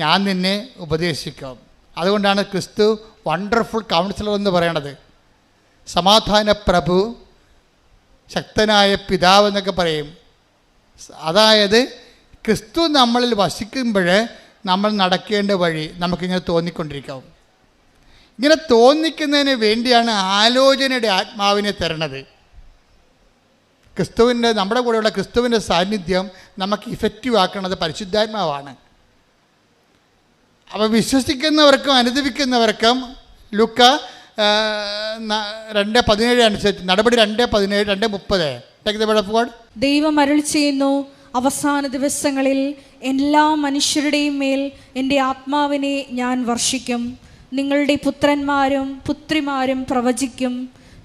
[SPEAKER 1] ഞാൻ നിന്നെ ഉപദേശിക്കും. അതുകൊണ്ടാണ് ക്രിസ്തു വണ്ടർഫുൾ കൗൺസിലർ എന്ന് പറയണത്. സമാധാന പ്രഭു, ശക്തനായ പിതാവ് എന്നൊക്കെ പറയും. അതായത് ക്രിസ്തു നമ്മളിൽ വസിക്കുമ്പോൾ നമ്മൾ നടക്കേണ്ട വഴി നമുക്കിങ്ങനെ തോന്നിക്കൊണ്ടിരിക്കും. ഇങ്ങനെ തോന്നിക്കുന്നതിന് വേണ്ടിയാണ് ആലോചനയുടെ ആത്മാവിനെ തരണത്. ക്രിസ്തുവിൻ്റെ, നമ്മുടെ കൂടെയുള്ള ക്രിസ്തുവിൻ്റെ സാന്നിധ്യം നമുക്ക് ഇഫക്റ്റീവ് ആക്കുന്നത് പരിശുദ്ധാത്മാവാണ്. അപ്പോൾ വിശ്വസിക്കുന്നവർക്കും അനുദപിക്കുന്നവർക്കും ലുക്ക 2:17 അനുസരിച്ച്, നടപടി 2:17, 2:30.
[SPEAKER 3] ദൈവം അരുളി ചെയ്യുന്നു, അവസാന ദിവസങ്ങളിൽ എല്ലാ മനുഷ്യരുടെയും മേൽ എൻ്റെ ആത്മാവിനെ ഞാൻ വർഷിക്കും. നിങ്ങളുടെ പുത്രന്മാരും പുത്രിമാരും പ്രവചിക്കും,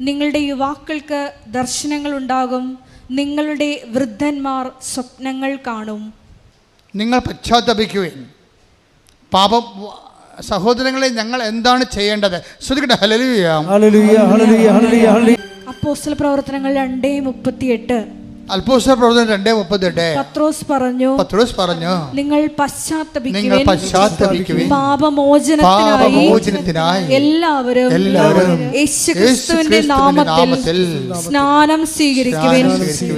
[SPEAKER 3] നിങ്ങളുടെ യുവാക്കൾക്ക് ദർശനങ്ങളുണ്ടാകും, നിങ്ങളുടെ വൃദ്ധന്മാർ സ്വപ്നങ്ങൾ കാണും. നിങ്ങൾ
[SPEAKER 1] പശ്ചാത്തപിക്കുകയും പാപം. സഹോദരങ്ങളെ, ഞങ്ങൾ എന്താണ് ചെയ്യേണ്ടത്? ശ്രദ്ധിക്കട്ടെ. ഹല്ലേലൂയ
[SPEAKER 2] ഹല്ലേലൂയ ഹല്ലേലൂയ ഹല്ലേലൂയ.
[SPEAKER 3] അപ്പോസ്തല പ്രവർത്തനങ്ങൾ 2:38.
[SPEAKER 1] അപ്പോസ്തല പ്രവർത്തനം 2:38.
[SPEAKER 3] പത്രോസ് പറഞ്ഞു, നിങ്ങൾ പശ്ചാത്തപിക്കുവിൻ, പാപമോചനത്തിനായി എല്ലാവരും യേശുക്രിസ്തുവിന്റെ നാമത്തിൽ സ്നാനം സ്വീകരിക്കുവിൻ,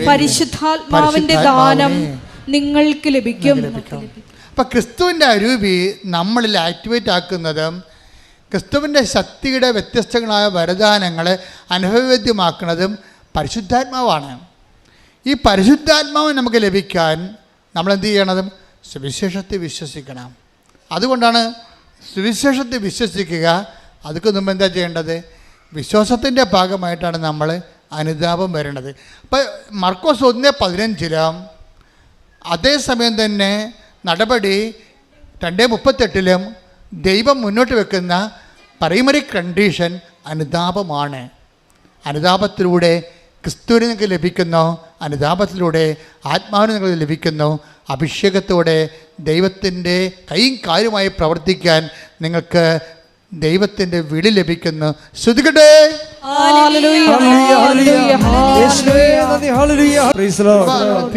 [SPEAKER 3] പരിശുദ്ധാത്മാവിന്റെ ദാനം നിങ്ങൾക്ക് ലഭിക്കും.
[SPEAKER 1] അപ്പം ക്രിസ്തുവിൻ്റെ അരൂപി നമ്മളിൽ ആക്ടിവേറ്റ് ആക്കുന്നതും ക്രിസ്തുവിൻ്റെ ശക്തിയുടെ വ്യത്യസ്തങ്ങളായ വരദാനങ്ങളെ അനുഭവവേദ്യമാക്കുന്നതും പരിശുദ്ധാത്മാവാണ്. ഈ പരിശുദ്ധാത്മാവ് നമുക്ക് ലഭിക്കാൻ നമ്മളെന്ത് ചെയ്യണതും? സുവിശേഷത്തെ വിശ്വസിക്കണം. അതുകൊണ്ടാണ് സുവിശേഷത്തെ വിശ്വസിക്കുക. അതൊക്കെ മുമ്പ് എന്താ ചെയ്യേണ്ടത്? വിശ്വാസത്തിൻ്റെ ഭാഗമായിട്ടാണ് നമ്മൾ അനുതാപം വരേണ്ടത്. അപ്പം മർക്കോസ് 1:15 അതേസമയം തന്നെ നടപടി 2:38 ദൈവം മുന്നോട്ട് വെക്കുന്ന പ്രൈമറി കണ്ടീഷൻ അനുതാപമാണ്. അനുതാപത്തിലൂടെ ക്രിസ്തുവിന് നിങ്ങൾക്ക് ലഭിക്കുന്നു, അനുതാപത്തിലൂടെ ആത്മാവിന് നിങ്ങൾക്ക് ലഭിക്കുന്നു, അഭിഷേകത്തോടെ ദൈവത്തിൻ്റെ കൈയും കാലുമായി പ്രവർത്തിക്കാൻ നിങ്ങൾക്ക് ദൈവത്തിൻ്റെ വിളി ലഭിക്കുന്നു. ശ്രുതികട്ടെ.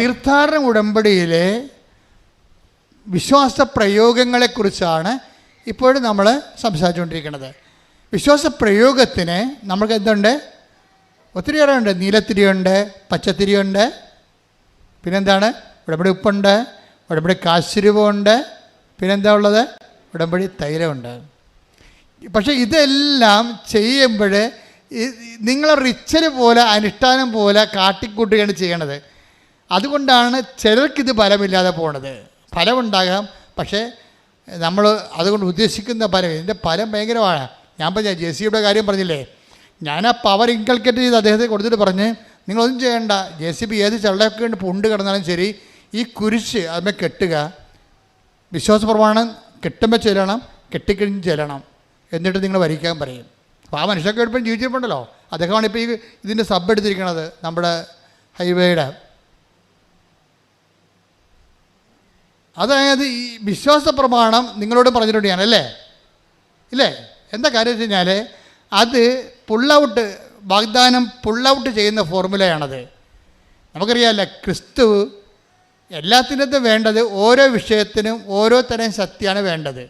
[SPEAKER 1] തീർത്ഥാടന ഉടമ്പടിയിലെ വിശ്വാസ പ്രയോഗങ്ങളെക്കുറിച്ചാണ് ഇപ്പോഴും നമ്മൾ സംസാരിച്ചുകൊണ്ടിരിക്കുന്നത്. വിശ്വാസ പ്രയോഗത്തിന് നമ്മൾക്ക് എന്തുണ്ട്? ഒത്തിരിയേറെ ഉണ്ട്. നീലത്തിരിയുണ്ട്, പച്ചത്തിരിയുണ്ട്, പിന്നെന്താണ്, ഉടമ്പടി ഉപ്പുണ്ട്, ഉടമ്പടി കാശുരൂപമുണ്ട്, പിന്നെന്താ ഉള്ളത്, ഉടമ്പടി തൈലമുണ്ട്. പക്ഷേ ഇതെല്ലാം ചെയ്യുമ്പോൾ നിങ്ങൾ റിച്വൽ പോലെ അനുഷ്ഠാനം പോലെ കാട്ടിക്കൂട്ടുകയാണ് ചെയ്യണത്. അതുകൊണ്ടാണ് ചിലർക്കിത് ഫലമില്ലാതെ പോണത്. ഫലമുണ്ടാകാം, പക്ഷേ നമ്മൾ അതുകൊണ്ട് ഉദ്ദേശിക്കുന്ന ഫലം, ഇതിൻ്റെ ഫലം ഭയങ്കരമാണ്. ഞാൻ പറഞ്ഞ JCBയുടെ കാര്യം പറഞ്ഞില്ലേ, ഞാൻ ആ പവർ ഇൻകൾക്കേറ്റ് ചെയ്ത് അദ്ദേഹത്തെ കൊടുത്തിട്ട് പറഞ്ഞ്, നിങ്ങളൊന്നും ചെയ്യണ്ട, JCB ഏത് ചള്ളയൊക്കെ കൊണ്ട് പുണ്ട് കിടന്നാലും ശരി, ഈ കുരിശ് അതിനെ കെട്ടുക, വിശ്വാസ പ്രമാണം കെട്ടുമ്പോൾ ചെല്ലണം, കെട്ടിക്കഴിഞ്ഞ് ചെല്ലണം, എന്നിട്ട് നിങ്ങൾ വരിക്കാൻ പറയും. അപ്പോൾ ആ മനുഷ്യർക്ക് എളുപ്പം ജീവിച്ചിട്ടുണ്ടല്ലോ. അദ്ദേഹമാണ് ഇപ്പോൾ ഈ ഇതിൻ്റെ സബ് എടുത്തിരിക്കുന്നത്, നമ്മുടെ ഹൈവേയുടെ. അതായത് ഈ വിശ്വാസ പ്രമാണം നിങ്ങളോട് പറഞ്ഞിട്ടുണ്ട് ഞാൻ, അല്ലേ? ഇല്ലേ? എന്താ കാര്യം വെച്ച് കഴിഞ്ഞാൽ അത് പുള്ളൗട്ട്, വാഗ്ദാനം പുള്ളൗട്ട് ചെയ്യുന്ന ഫോർമുലയാണത്. നമുക്കറിയാമല്ലോ, ക്രിസ്തു എല്ലാത്തിനകത്തും വേണ്ടത് ഓരോ വിഷയത്തിനും ഓരോ തരം ശക്തിയാണ് വേണ്ടത്.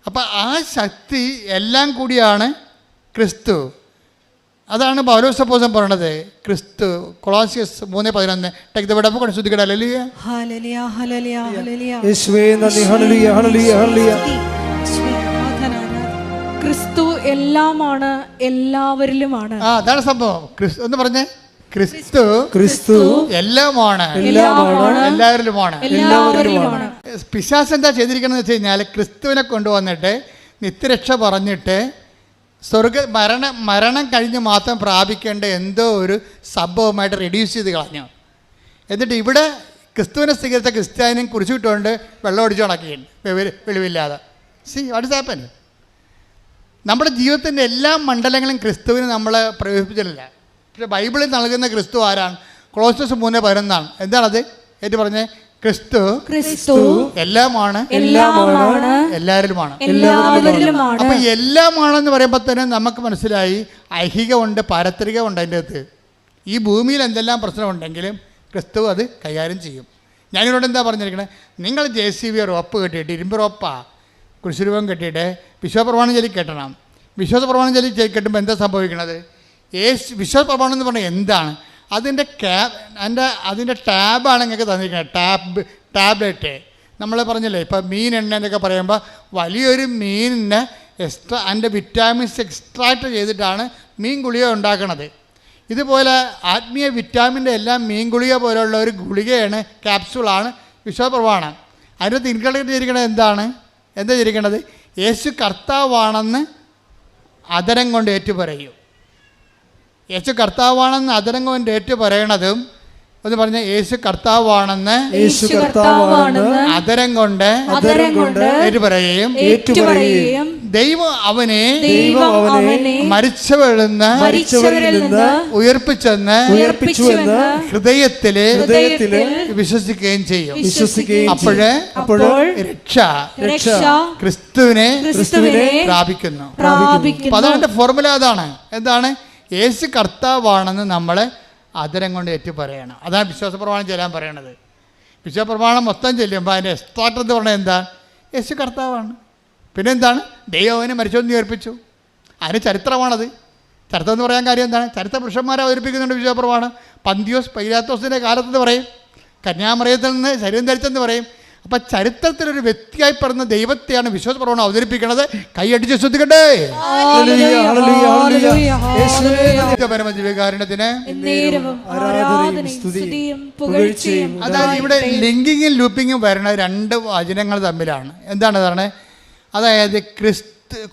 [SPEAKER 1] അപ്പം ആ ശക്തി എല്ലാം കൂടിയാണ് ക്രിസ്തു. അതാണ് പൗലോസ് അപ്പോസ്തലൻ പറയണത്. Kristu Kolosyas 3:11 take the word of God. ശ്രദ്ധിക്കട്ടെ. ഹല്ലേലൂയ,
[SPEAKER 3] ഹല്ലേലൂയ, ഹല്ലേലൂയ, ഹല്ലേലൂയ.
[SPEAKER 2] യേശുവേ നന്ദി. ഹല്ലേലൂയ, ഹല്ലേലൂയ, ഹല്ലേലൂയ.
[SPEAKER 3] ക്രിസ്തു എല്ലാമാണ്, എല്ലാവരിലുമാണ്.
[SPEAKER 1] അതാണ് സംഭവം. ഒന്ന് പറഞ്ഞേ, ക്രിസ്തു
[SPEAKER 2] ക്രിസ്തു
[SPEAKER 1] എല്ലാമാണ്, എല്ലാവരിലുമാണ്. പിശാച് എന്താ ചെയ്തിരിക്കണമെന്ന് വെച്ച് കഴിഞ്ഞാൽ, ക്രിസ്തുവിനെ കൊണ്ടുവന്നിട്ട് നിത്യരക്ഷ പറഞ്ഞിട്ട് മരണം കഴിഞ്ഞ് മാത്രം പ്രാപിക്കേണ്ട എന്തോ ഒരു സംഭവമായിട്ട് റെഡ്യൂസ് ചെയ്ത് കളഞ്ഞു. എന്നിട്ട് ഇവിടെ ക്രിസ്തുവിനെ സ്വീകരിച്ച ക്രിസ്ത്യാനിയും കുറിച്ചിട്ടുകൊണ്ട് വെള്ളം ഒടിച്ചു കണക്കിയുണ്ട് വെളിവില്ലാതെ. What is happen? നമ്മുടെ ജീവിതത്തിൻ്റെ എല്ലാ മണ്ഡലങ്ങളും ക്രിസ്തുവിന് നമ്മളെ പ്രവേശിപ്പിച്ചിട്ടില്ല. പക്ഷേ ബൈബിളിൽ നൽകുന്ന ക്രിസ്തു ആരാണ്? കൊളോസ്യസ് 3:11. എന്താണത്? ഏറ്റു പറഞ്ഞേ, ക്രിസ്തു എല്ലാമാണ്, എല്ലാവരിലുമാണ്. അപ്പം എല്ലാമാണെന്ന് പറയുമ്പോൾ തന്നെ നമുക്ക് മനസ്സിലായി ഐഹികമുണ്ട്, പാരത്രികമുണ്ട്. അതിൻ്റെ അകത്ത് ഈ ഭൂമിയിൽ എന്തെല്ലാം പ്രശ്നമുണ്ടെങ്കിലും ക്രിസ്തു അത് കൈകാര്യം ചെയ്യും. ഞാനിവിടെ എന്താ പറഞ്ഞിരിക്കണേ, നിങ്ങൾ JCB റോപ്പ് കെട്ടിയിട്ട്, ഇരുമ്പ് റോപ്പാ കുരിശുരൂപം കെട്ടിയിട്ട് വിശ്വാസപ്രമാണം ചൊല്ലി കെട്ടണം. വിശ്വാസപ്രമാണം ചൊല്ലി കെട്ടുമ്പോൾ എന്താ സംഭവിക്കണത്? വിശ്വാസപ്രമാണം എന്ന് പറഞ്ഞാൽ എന്താണ്? അതിൻ്റെ അതിൻ്റെ ടാബാണ് നിങ്ങൾക്ക് തന്നിരിക്കുന്നത്. ടാബ്ലറ്റ് നമ്മൾ പറഞ്ഞില്ലേ, ഇപ്പോൾ മീൻ എണ്ണ എന്നൊക്കെ പറയുമ്പോൾ വലിയൊരു മീനിനെ എക്സ്ട്രാ അതിൻ്റെ വിറ്റാമിൻസ് എക്സ്ട്രാക്ട് ചെയ്തിട്ടാണ് മീൻ ഗുളിക ഉണ്ടാക്കണത്. ഇതുപോലെ ആത്മീയ വിറ്റാമിൻ്റെ എല്ലാം മീൻ ഗുളിക പോലെയുള്ള ഒരു ഗുളികയാണ്, ക്യാപ്സൂളാണ് വിശ്വാസപ്രമാണം. അതിനകത്ത് ഇൻകൾക്കേറ്റ് ചെയ്തിരിക്കുന്നത് എന്താ ചെയ്തിരിക്കുന്നത്? യേശു കർത്താവാണെന്ന് അതരം കൊണ്ട് ഏറ്റുപറയും. യേശു കർത്താവാണെന്ന് അതരം കൊണ്ട് ഏറ്റുപറയണതും ഒന്ന് പറഞ്ഞ, യേശു കർത്താവാണെന്ന് അതരം കൊണ്ട് ഏറ്റുപറയുകയും ദൈവം അവനെ മരിച്ചവരിൽ നിന്ന് ഉയർപ്പിച്ചെന്ന് ഹൃദയത്തില് വിശ്വസിക്കുകയും ചെയ്യും. അപ്പോഴ് രക്ഷ ക്രിസ്തുവിനെ പ്രാപിക്കുന്നു. അപ്പൊ അതാണ് ഫോർമുല. അതാണ് എന്താണ്? യേശു കർത്താവാണെന്ന് നമ്മൾ അതരം കൊണ്ട് ഏറ്റു പറയണം. അതാണ് വിശ്വാസപ്രമാണം ചെല്ലാൻ പറയണത്. വിശ്വാസപ്രമാണം മൊത്തം ചെല്ലുമ്പോൾ അതിൻ്റെ എക്സ്ട്രാക്ട് എന്ന് പറഞ്ഞാൽ എന്താ? യേശു കർത്താവാണ്. പിന്നെന്താണ്? ദൈവനെ മരിച്ചോന്ന് ഉയർപ്പിച്ചു. അതിന് ചരിത്രമാണത്. ചരിത്രം എന്ന് പറയാൻ കാര്യം എന്താണ്? ചരിത്ര പുരുഷന്മാരെ അവതരിപ്പിക്കുന്നുണ്ട് വിശ്വാസപ്രമാണം. പന്തിയോസ് പൈലാത്തോസിൻ്റെ കാലത്തെന്ന് പറയും, കന്യാമറിയത്തിൽ നിന്ന് ശരീരം ധരിച്ചെന്ന് പറയും. അപ്പം ചരിത്രത്തിലൊരു വ്യക്തിയായി പറഞ്ഞ ദൈവത്തെയാണ് വിശ്വാസപ്രമാണം അവതരിപ്പിക്കുന്നത്. കൈയടിച്ച് ശ്രദ്ധിക്കട്ടെ. പരമദിവ്യകാരുണ്യത്തിന്. അതായത് ഇവിടെ ലിങ്കിങ്ങും ലൂപ്പിങ്ങും വരുന്ന രണ്ട് വചനങ്ങൾ തമ്മിലാണ്. എന്താണ് പറഞ്ഞത്? അതായത്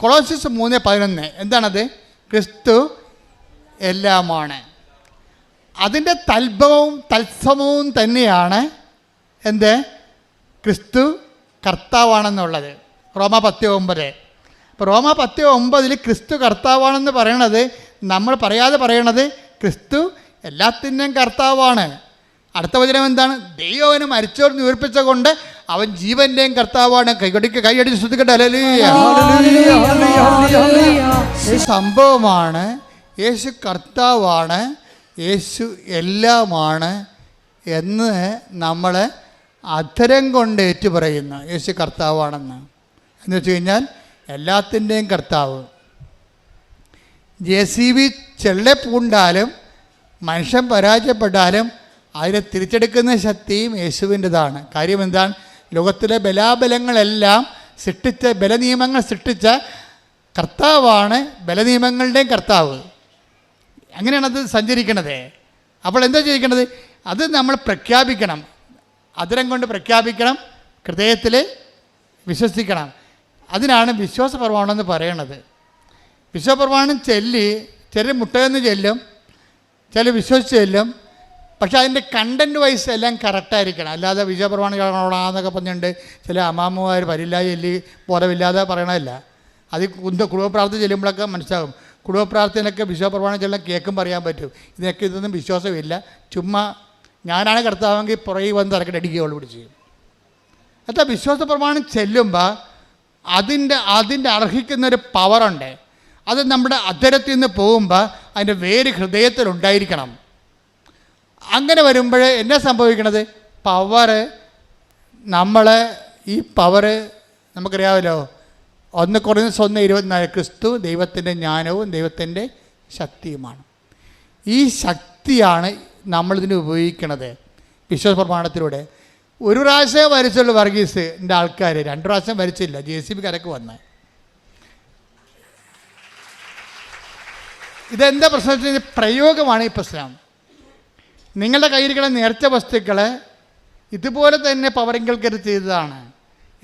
[SPEAKER 1] കൊളോസ്യസ് 3:11 എന്താണത്? ക്രിസ്തു എല്ലാമാണ്. അതിൻ്റെ തത്സമവും തന്നെയാണ് എന്ത്? ക്രിസ്തു കർത്താവാണെന്നുള്ളത്. റോമ 10:9. അപ്പോൾ റോമ 10:9 ക്രിസ്തു കർത്താവാണെന്ന് പറയണത് നമ്മൾ പറയാതെ പറയണത് ക്രിസ്തു എല്ലാത്തിൻ്റെയും കർത്താവാണ്. അടുത്ത വചനം എന്താണ്? ദൈവവനെ മരിച്ചവർ ഉയർപ്പിച്ച കൊണ്ട് അവൻ ജീവൻ്റെയും കർത്താവാണ്. കൈയടിച്ച് ശ്രദ്ധിക്കട്ടെ. സംഭവമാണ്. യേശു കർത്താവാണ്, യേശു എല്ലാമാണ് എന്ന് നമ്മൾ അധരം കൊണ്ട് ഏറ്റുപറയുന്നു. യേശു കർത്താവാണെന്ന് എന്ന് വെച്ച് കഴിഞ്ഞാൽ എല്ലാത്തിൻ്റെയും കർത്താവ്. JCB ചെള്ളെ പൂണ്ടാലും മനുഷ്യൻ പരാജയപ്പെട്ടാലും അതിനെ തിരിച്ചെടുക്കുന്ന ശക്തിയും യേശുവിൻ്റെതാണ്. കാര്യം എന്താണ്? ലോകത്തിലെ ബലാബലങ്ങളെല്ലാം സൃഷ്ടിച്ച, ബലനിയമങ്ങൾ സൃഷ്ടിച്ച കർത്താവാണ് ബലനിയമങ്ങളുടെയും കർത്താവ്. അങ്ങനെയാണത് സഞ്ചരിക്കണത്. അപ്പോൾ എന്താ ചെയ്യിക്കണത്? അത് നമ്മൾ പ്രഖ്യാപിക്കണം, അതിരം കൊണ്ട് പ്രഖ്യാപിക്കണം, ഹൃദയത്തിൽ വിശ്വസിക്കണം. അതിനാണ് വിശ്വാസപ്രമാണം എന്ന് പറയണത്. വിശ്വാസപ്രമാണം ചൊല്ലി ചില മുട്ടയെന്ന് ചെല്ലും, ചില വിശ്വസിച്ച് ചെല്ലും. പക്ഷേ അതിൻ്റെ കണ്ടൻറ്റ് വൈസ് എല്ലാം കറക്റ്റായിരിക്കണം. അല്ലാതെ വിശ്വാസപ്രമാണം എന്നൊക്കെ പറഞ്ഞുകൊണ്ട് ചില അമ്മാമ്മമാർ പരില്ലാതെ ചൊല്ലി ബോധമില്ലാതെ പറയണമല്ല. അത് കുടുംബപ്രാർത്ഥന ചെല്ലുമ്പോഴൊക്കെ മനസ്സിലാകും. കുടുംബപ്രാർത്ഥനയൊക്കെ വിശ്വാസപ്രമാണം ചെല്ലാൻ കേൾക്കും പറയാൻ പറ്റും. ഇതൊന്നും വിശ്വാസമില്ല, ചുമ്മാ ഞാനാണ് കർത്താവെങ്കിൽ പുറകെ വന്ന് തറക്കടിക്കുകയുള്ളൂ പിടിച്ച്. അത്ര വിശ്വാസപ്രമാണം ചെല്ലുമ്പോൾ അതിൻ്റെ അർഹിക്കുന്നൊരു പവറുണ്ട്. അത് നമ്മുടെ അധരത്തിൽ നിന്ന് പോകുമ്പോൾ അതിൻ്റെ വേര് ഹൃദയത്തിലുണ്ടായിരിക്കണം. അങ്ങനെ വരുമ്പോൾ എന്നാ സംഭവിക്കണത്? പവറ് ഈ പവറ് നമുക്കറിയാമല്ലോ, 1 Corinthians 1:24 ക്രിസ്തു ദൈവത്തിൻ്റെ ജ്ഞാനവും ദൈവത്തിൻ്റെ ശക്തിയുമാണ്. ഈ ശക്തിയാണ് നമ്മളിതിന് ഉപയോഗിക്കണത് വിശ്വാസ പ്രമാണത്തിലൂടെ. 1 പ്രാവശ്യം വരച്ചുള്ളൂ വർഗീസിൻ്റെ ആൾക്കാർ, 2 പ്രാവശ്യം വരച്ചില്ല. JCB കരക്ക് വന്ന് ഇതെന്താ പ്രശ്നം? പ്രയോഗമാണ് ഈ പ്രശ്നം. നിങ്ങളുടെ കയ്യിരിക്കുന്ന നേർച്ച വസ്തുക്കളെ ഇതുപോലെ തന്നെ പവറിങ്കൽക്കരുത് ചെയ്തതാണ്.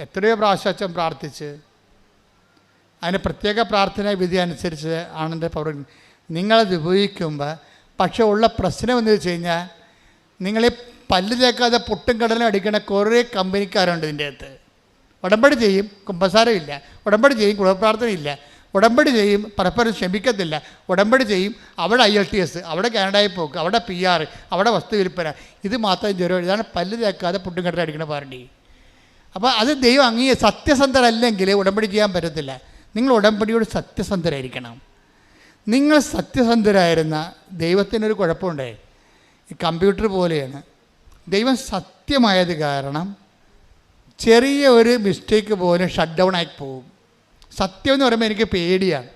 [SPEAKER 1] എത്രയോ പ്രാവശ്യം പ്രാർത്ഥിച്ച് അതിന് പ്രത്യേക പ്രാർത്ഥന വിധി അനുസരിച്ച് ആണെൻ്റെ പവർ നിങ്ങളത് ഉപയോഗിക്കുമ്പോൾ. പക്ഷേ ഉള്ള പ്രശ്നം എന്ന് വെച്ച് കഴിഞ്ഞാൽ, നിങ്ങളീ പല്ല് തേക്കാതെ പൊട്ടും കടലും അടിക്കുന്ന കുറേ കമ്പനിക്കാരുണ്ട് ഇതിൻ്റെ അകത്ത്. ഉടമ്പടി ചെയ്യും, കുമ്പസാരമില്ല. ഉടമ്പടി ചെയ്യും, കുടുംബപ്രാർത്ഥനയില്ല. ഉടമ്പടി ചെയ്യും, പരസ്പരം ക്ഷമിക്കത്തില്ല. ഉടമ്പടി ചെയ്യും, അവിടെ IELTS, അവിടെ കാനഡയിൽ പോക്ക്, അവിടെ PR, അവിടെ വസ്തു വിൽപ്പന. ഇത് മാത്രം ജ്വരം. ഇതാണ് പല്ല് തേക്കാതെ പൊട്ടും കടലും അടിക്കുന്ന പാർട്ടി. അപ്പോൾ അത് ദൈവം സത്യസന്ധരല്ലെങ്കിൽ ഉടമ്പടി ചെയ്യാൻ പറ്റത്തില്ല. നിങ്ങൾ ഉടമ്പടിയോട് സത്യസന്ധരായിരിക്കണം. നിങ്ങൾ സത്യസന്ധരായിരുന്ന ദൈവത്തിനൊരു കുഴപ്പമുണ്ടേ. ഈ കമ്പ്യൂട്ടർ പോലെയാണ്. ദൈവം സത്യമായത് കാരണം ചെറിയ ഒരു മിസ്റ്റേക്ക് പോലും ഷട്ട് ഡൗൺ ആയി പോകും. സത്യം എന്ന് പറയുമ്പോൾ എനിക്ക് പേടിയാണ്.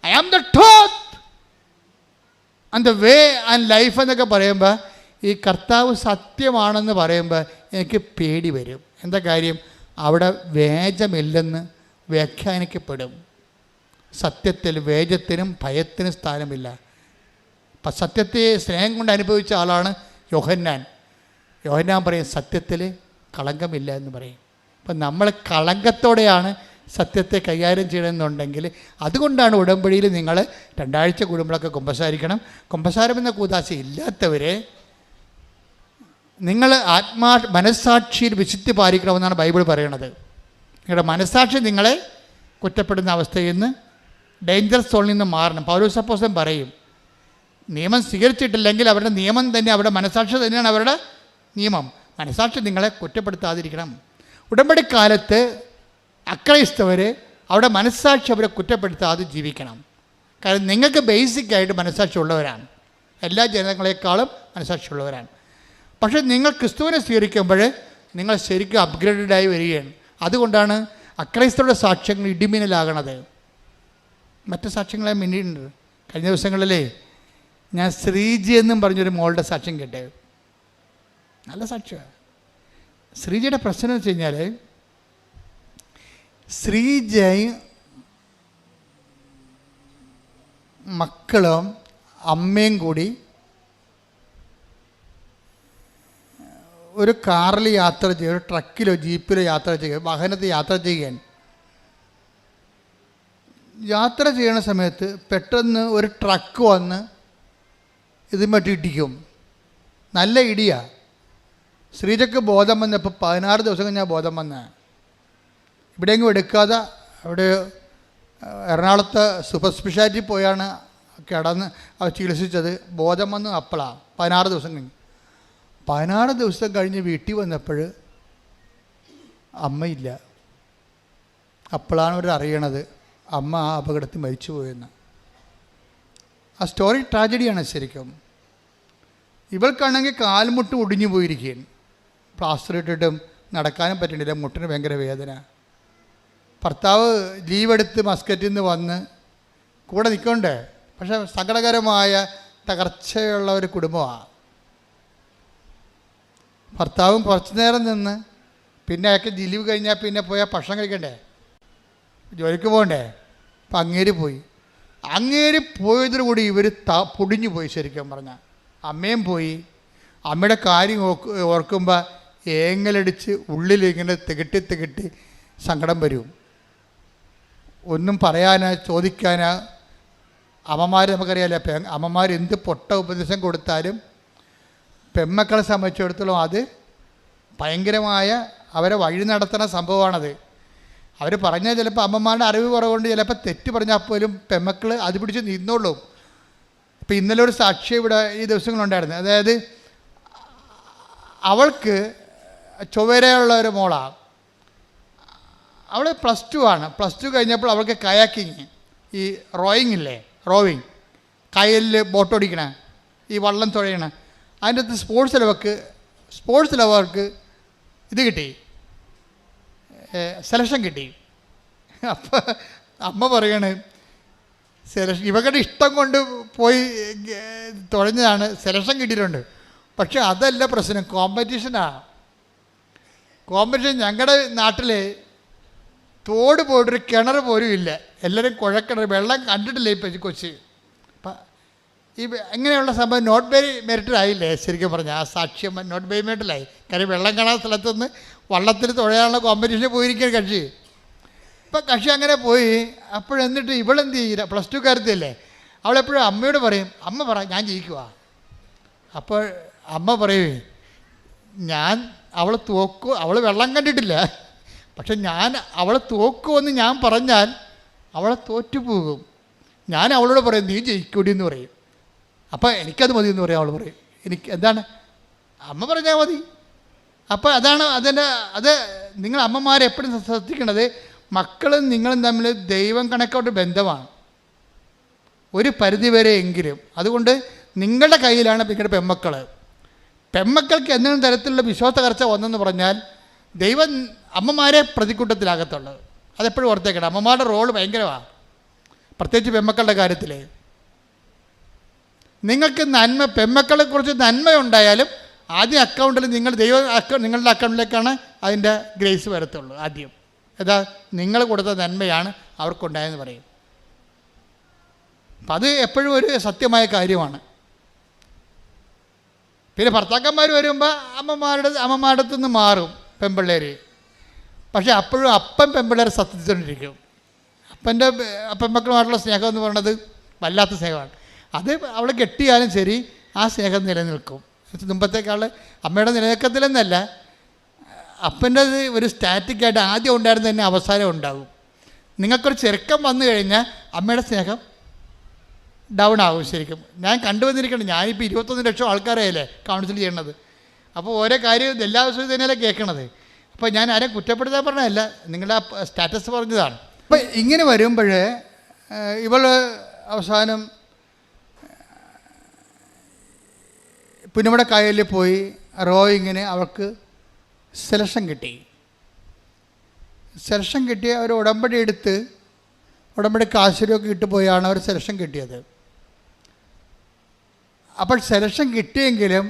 [SPEAKER 1] I am the truth and the way and life എന്നൊക്കെ പറയുമ്പോൾ, ഈ കർത്താവ് സത്യമാണെന്ന് പറയുമ്പോൾ എനിക്ക് പേടി വരും. എന്താ കാര്യം? അവിടെ വേജമില്ലെന്ന് വ്യാഖ്യാനിക്കപ്പെടും. സത്യത്തിൽ വേജത്തിനും ഭയത്തിനും സ്ഥാനമില്ല. അപ്പം സത്യത്തെ സ്നേഹം കൊണ്ട് അനുഭവിച്ച ആളാണ് യോഹന്നാൻ. യോഹന്നാൻ പറയും സത്യത്തിൽ കളങ്കമില്ല എന്ന് പറയും. അപ്പം നമ്മൾ കളങ്കത്തോടെയാണ് സത്യത്തെ കൈകാര്യം ചെയ്യണമെന്നുണ്ടെങ്കിൽ, അതുകൊണ്ടാണ് ഉടമ്പടിയിൽ നിങ്ങൾ 2 ആഴ്ച കൂടുമ്പോഴൊക്കെ കുമ്പസാരിക്കണം. കുമ്പസാരം എന്ന കൂദാശ ഇല്ലാത്തവരെ നിങ്ങൾ മനസ്സാക്ഷിയിൽ വിശുദ്ധി പാലിക്കണമെന്നാണ് ബൈബിൾ പറയണത്. നിങ്ങളുടെ മനസ്സാക്ഷി നിങ്ങളെ കുറ്റപ്പെടുന്ന അവസ്ഥയിൽ നിന്ന്, ഡേഞ്ചർ സോണിൽ നിന്ന് മാറണം. പൗലോസ് അപ്പോസ്തലൻ പറയും, നിയമം സ്വീകരിച്ചിട്ടില്ലെങ്കിൽ അവരുടെ നിയമം തന്നെ, അവരുടെ മനസ്സാക്ഷി തന്നെയാണ് അവരുടെ നിയമം. മനസ്സാക്ഷി നിങ്ങളെ കുറ്റപ്പെടുത്താതിരിക്കണം. ഉടമ്പടി കാലത്ത് അക്രൈസ്തവർ അവിടെ മനസ്സാക്ഷി അവരെ കുറ്റപ്പെടുത്താതെ ജീവിക്കണം. കാരണം നിങ്ങൾക്ക് ബേസിക്കായിട്ട് മനസ്സാക്ഷി ഉള്ളവരാണ്, എല്ലാ ജനങ്ങളെക്കാളും മനസ്സാക്ഷി ഉള്ളവരാണ്. പക്ഷേ നിങ്ങൾ ക്രിസ്തുവിനെ സ്വീകരിക്കുമ്പോൾ നിങ്ങൾ ശരിക്കും അപ്ഗ്രേഡഡായി വരികയാണ്. അതുകൊണ്ടാണ് അക്രൈസ്തവരുടെ സാക്ഷ്യങ്ങൾ ഇടിമിന്നലാകണത്. മറ്റ് സാക്ഷ്യങ്ങളെ മിന്നിട്ടുണ്ട്. കഴിഞ്ഞ ദിവസങ്ങളിലേ ഞാൻ ശ്രീജി എന്നും പറഞ്ഞൊരു മോളുടെ സാക്ഷ്യം കേട്ടെ. നല്ല സാക്ഷ്യമാണ്. ശ്രീജിയുടെ പ്രശ്നം എന്ന് വെച്ച് കഴിഞ്ഞാൽ, ശ്രീജയും മക്കളും അമ്മയും കൂടി ഒരു കാറിൽ യാത്ര ചെയ്യുക, ഒരു ട്രക്കിലോ ജീപ്പിലോ യാത്ര ചെയ്യുക, വാഹനത്തിൽ യാത്ര ചെയ്യുകയാണ്. യാത്ര ചെയ്യുന്ന സമയത്ത് പെട്ടെന്ന് ഒരു ട്രക്ക് വന്ന് ഇതുമായിട്ട് ഇടിക്കും. നല്ല ഇടിയാണ്. ശ്രീജയ്ക്ക് ബോധം വന്നപ്പോൾ 16 ദിവസം കഴിഞ്ഞാൽ ബോധം വന്ന. ഇവിടെയെങ്കിലും എടുക്കാതെ അവിടെ എറണാകുളത്ത് സൂപ്പർ സ്പെഷ്യാലിറ്റി പോയാണ് കിടന്ന് അവർ ചികിത്സിച്ചത്. ബോധം വന്ന് അപ്പോഴാണ് 16 ദിവസം കഴിഞ്ഞ്. 16 ദിവസം കഴിഞ്ഞ് വീട്ടിൽ വന്നപ്പോൾ അമ്മയില്ല. അപ്പോഴാണ് അവർ അറിയണത് അമ്മ ആ അപകടത്തിൽ മരിച്ചു പോയെന്ന്. ആ സ്റ്റോറി ട്രാജഡിയാണ് ശരിക്കും. ഇവൾക്കാണെങ്കിൽ കാൽമുട്ട് ഒടിഞ്ഞു പോയിരിക്കുകയാണ്. പ്ലാസ്റ്റർ ഇട്ടിട്ടും നടക്കാനും പറ്റുന്നില്ല, മുട്ടിന് ഭയങ്കര വേദന. ഭർത്താവ് ലീവെടുത്ത് മസ്കറ്റിൽ നിന്ന് വന്ന് കൂടെ നിൽക്കണ്ടേ, പക്ഷെ സങ്കടകരമായ തകർച്ചയുള്ള ഒരു കുടുംബമാണ്. ഭർത്താവും കുറച്ച് നേരം നിന്ന് പിന്നെ അയാൾക്ക് ലീവ് കഴിഞ്ഞാൽ പിന്നെ പോയാൽ ഭക്ഷണം കഴിക്കണ്ടേ, ജോലിക്ക് പോകണ്ടേ. അപ്പം അങ്ങേര് പോയതോടുകൂടി ഇവർ പൊടിഞ്ഞു പോയി. ശരിക്കും പറഞ്ഞാൽ അമ്മയും പോയി. അമ്മയുടെ കാര്യം ഓർക്കുമ്പോൾ ഏങ്ങലടിച്ച് ഉള്ളിലിങ്ങനെ തികട്ടി സങ്കടം വരും. ഒന്നും പറയാനോ ചോദിക്കാനോ. അമ്മമാർ നമുക്കറിയാമല്ലോ, അമ്മമാർ എന്ത് പൊട്ട ഉപദേശം കൊടുത്താലും പെമ്മക്കളെ സംബന്ധിച്ചിടത്തോളം അത് ഭയങ്കരമായ അവരെ വഴി നടത്തുന്ന സംഭവമാണത്. അവർ പറഞ്ഞാൽ ചിലപ്പോൾ അമ്മമാരുടെ അറിവ് കുറവുകൊണ്ട് ചിലപ്പോൾ തെറ്റ് പറഞ്ഞാൽ പോലും പെമ്മക്കൾ അത് പിടിച്ച് നിന്നോളും. ഇപ്പോൾ ഇന്നലെ ഒരു സാക്ഷ്യം ഇവിടെ ഈ ദിവസങ്ങളുണ്ടായിരുന്നു. അതായത് അവൾക്ക് ചൊവ്വരയുള്ള ഒരു മോളാണ്. അവൾ +2 ആണ്. +2 കഴിഞ്ഞപ്പോൾ അവൾക്ക് കയാക്കിങ്, ഈ റോവിങ് കയലിൽ ബോട്ടോടിക്കണ, ഈ വള്ളം തുഴയണ, അതിൻ്റെ അകത്ത് സ്പോർട്സിൽ അവർക്ക് ഇത് കിട്ടി, സെലക്ഷൻ കിട്ടി. അപ്പം അമ്മ പറയണേ, ഇവരുടെ ഇഷ്ടം കൊണ്ട് പോയി തുഴഞ്ഞതാണ്, സെലക്ഷൻ കിട്ടിയിട്ടുണ്ട്. പക്ഷെ അതല്ല പ്രശ്നം, കോമ്പറ്റീഷനാണ്. ഞങ്ങളുടെ നാട്ടിലെ തോട് പോയിട്ടൊരു കിണർ പോലും ഇല്ല, എല്ലാവരും കുഴക്കിണർ, വെള്ളം കണ്ടിട്ടില്ല ഇപ്പം കൊച്ചി. അപ്പം ഈ അങ്ങനെയുള്ള സംഭവം നോട്ട് ബൈ മെറിറ്റഡ് ആയില്ലേ ശരിക്കും പറഞ്ഞാൽ. ആ സാക്ഷ്യം നോട്ട് ബൈ മെറിറ്റഡായി. കാര്യം വെള്ളം കാണാത്ത സ്ഥലത്തുനിന്ന് വള്ളത്തിൽ തുഴയാനുള്ള കോമ്പറ്റീഷന് പോയിരിക്കുക കക്ഷി. ഇപ്പം കക്ഷി അങ്ങനെ പോയി. അപ്പോഴെന്നിട്ട് ഇവളെന്ത് ചെയ്യില്ല, +2 കാരത്തില്ലേ, അവളെപ്പോഴും അമ്മയോട് പറയും, അമ്മ പറ ഞാൻ ജയിക്കുക. അപ്പോൾ അമ്മ പറയേ, അവൾ തോക്കും, അവൾ വെള്ളം കണ്ടിട്ടില്ല, പക്ഷെ അവൾ തോക്കുമെന്ന് ഞാൻ പറഞ്ഞാൽ അവളെ തോറ്റുപോകും. ഞാൻ അവളോട് പറയും നീ ജയിക്കൂടി എന്ന് പറയും. അപ്പോൾ എനിക്കത് മതി എന്ന് പറയും. അവൾ പറയും എനിക്ക് എന്താണ് അമ്മ പറഞ്ഞാൽ മതി. അപ്പോൾ അത് നിങ്ങൾ അമ്മമാരെപ്പോഴും ശ്രദ്ധിക്കേണ്ടത്, മക്കളും നിങ്ങളും തമ്മിൽ ദൈവം കണക്കോട്ട് ബന്ധമാണ് ഒരു പരിധിവരെ എങ്കിലും. അതുകൊണ്ട് നിങ്ങളുടെ കയ്യിലാണ് നിങ്ങളുടെ പെമ്മക്കൾക്ക് എന്തെങ്കിലും തരത്തിലുള്ള വിശ്വാസ തകർച്ച വന്നെന്ന് പറഞ്ഞാൽ ദൈവം അമ്മമാരെ പ്രതിക്കൂട്ടത്തിലാകത്തുള്ളത്. അതെപ്പോഴും ഓർത്തേക്കണം. അമ്മമാരുടെ റോള് ഭയങ്കരമാണ്, പ്രത്യേകിച്ച് പെമ്മക്കളുടെ കാര്യത്തിൽ. നിങ്ങൾക്ക് പെമ്മക്കളെക്കുറിച്ച് നന്മയുണ്ടായാലും ആദ്യം അക്കൗണ്ടിൽ നിങ്ങളുടെ അക്കൗണ്ടിലേക്കാണ് അതിൻ്റെ ഗ്രേസ് വരത്തുള്ളൂ. ആദ്യം നിങ്ങൾ കൊടുത്ത നന്മയാണ് അവർക്കുണ്ടായെന്ന് പറയും. അപ്പം അത് എപ്പോഴും ഒരു സത്യമായ കാര്യമാണ്. പിന്നെ ഭർത്താക്കന്മാർ വരുമ്പോൾ അമ്മമാരുടെ അടുത്തുനിന്ന് മാറും പെൺപിള്ളേർ. പക്ഷേ അപ്പോഴും പെൺപിള്ളേരെ ശ്രദ്ധിച്ചുകൊണ്ടിരിക്കും. പെൺമക്കളുമായിട്ടുള്ള സ്നേഹം എന്ന് പറയുന്നത് വല്ലാത്ത സ്നേഹമാണ്. അത് അവളെ കെട്ടിയാലും ശരി ആ സ്നേഹം നിലനിൽക്കും. മുമ്പത്തേക്കാൾ അമ്മയുടെ നിലനിൽക്കത്തില്ലെന്നല്ല, അപ്പൻ്റെ ഒരു സ്റ്റാറ്റിക്കായിട്ട് ആദ്യം ഉണ്ടായിരുന്ന തന്നെ അവസാനം ഉണ്ടാകും. നിങ്ങൾക്കൊരു ചെറുക്കം വന്നു കഴിഞ്ഞാൽ അമ്മയുടെ സ്നേഹം ഡൗൺ ആകും. ശരിക്കും ഞാൻ കണ്ടുവന്നിരിക്കണം. ഞാനിപ്പോൾ 21 ലക്ഷം ആൾക്കാരെയല്ലേ കൗൺസിൽ ചെയ്യണത്. അപ്പോൾ ഓരോ കാര്യം എല്ലാ ദിവസവും തന്നെയല്ലേ കേൾക്കണത്. അപ്പോൾ ഞാൻ ആരെയും കുറ്റപ്പെടുത്താൻ പറഞ്ഞതല്ല, നിങ്ങളുടെ ആ സ്റ്റാറ്റസ് പറഞ്ഞതാണ്. അപ്പം ഇങ്ങനെ വരുമ്പോൾ ഇവൾ അവസാനം പുന്നമട കായലിൽ പോയി റോയിങ്ങിന് അവൾക്ക് സെലക്ഷൻ കിട്ടി. അവർ ഉടമ്പടി എടുത്ത് ഉടമ്പടി കാശിലൊക്കെ ഇട്ട് പോയാണ് അവർ സെലക്ഷൻ കിട്ടിയത്. അപ്പോൾ സെലക്ഷൻ കിട്ടിയെങ്കിലും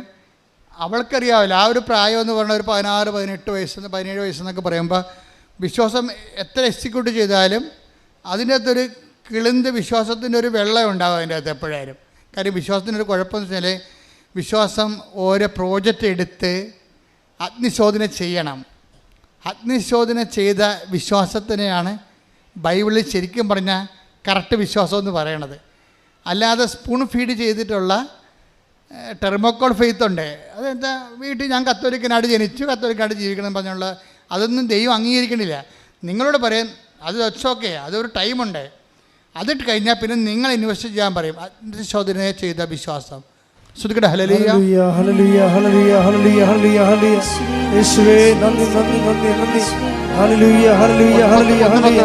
[SPEAKER 1] അവൾക്കറിയാവില്ല, ആ ഒരു പ്രായം എന്ന് പറഞ്ഞാൽ ഒരു 16, 18 വയസ്സ് 17 വയസ്സെന്നൊക്കെ പറയുമ്പോൾ വിശ്വാസം എത്ര എക്സിക്യൂട്ട് ചെയ്താലും അതിൻ്റെ അകത്തൊരു കിളിന്ത് വിശ്വാസത്തിൻ്റെ ഒരു വെള്ളം ഉണ്ടാകും അതിൻ്റെ അകത്ത് എപ്പോഴായാലും. കാര്യം വിശ്വാസത്തിനൊരു കുഴപ്പമെന്ന് വെച്ചാൽ വിശ്വാസം ഓരോ പ്രോജക്റ്റ് എടുത്ത് അഗ്നിശോധന ചെയ്യണം. അഗ്നിശോധന ചെയ്ത വിശ്വാസത്തിനെയാണ് ബൈബിളിൽ ശരിക്കും പറഞ്ഞാൽ കറക്റ്റ് വിശ്വാസം എന്ന് പറയണത്. അല്ലാതെ സ്പൂൺ ഫീഡ് ചെയ്തിട്ടുള്ള ടെർമോക്കോൾ ഫെയ്ത്ത് ഉണ്ട്. അതെന്താ വീട്ടിൽ ഞാൻ കത്തോലിക്കനായിട്ട് ജനിച്ചു, കത്തോലിക്കനായിട്ട് ജീവിക്കണം എന്ന് പറഞ്ഞുള്ള അതൊന്നും ദൈവം അംഗീകരിക്കണില്ല. നിങ്ങളോട് പറയും അത് ഓക്കെ, അതൊരു ടൈമുണ്ട്, അതിട്ട് കഴിഞ്ഞാൽ പിന്നെ നിങ്ങൾ ഇൻവെസ്റ്റ് ചെയ്യാൻ പറയും. അഗ്നിശോധന ചെയ്ത വിശ്വാസം. ശ്രുതിക്കട്ടെ ഹല്ലേലൂയ ഹല്ലേലൂയ ഹല്ലേലൂയ ഹല്ലേലൂയ ഹല്ലേലൂയ ഹല്ലേലൂയ. യേശുവേ നന്ദി നന്ദി നന്ദി നന്ദി. ഹല്ലേലൂയ ഹല്ലേലൂയ ഹല്ലേലൂയ.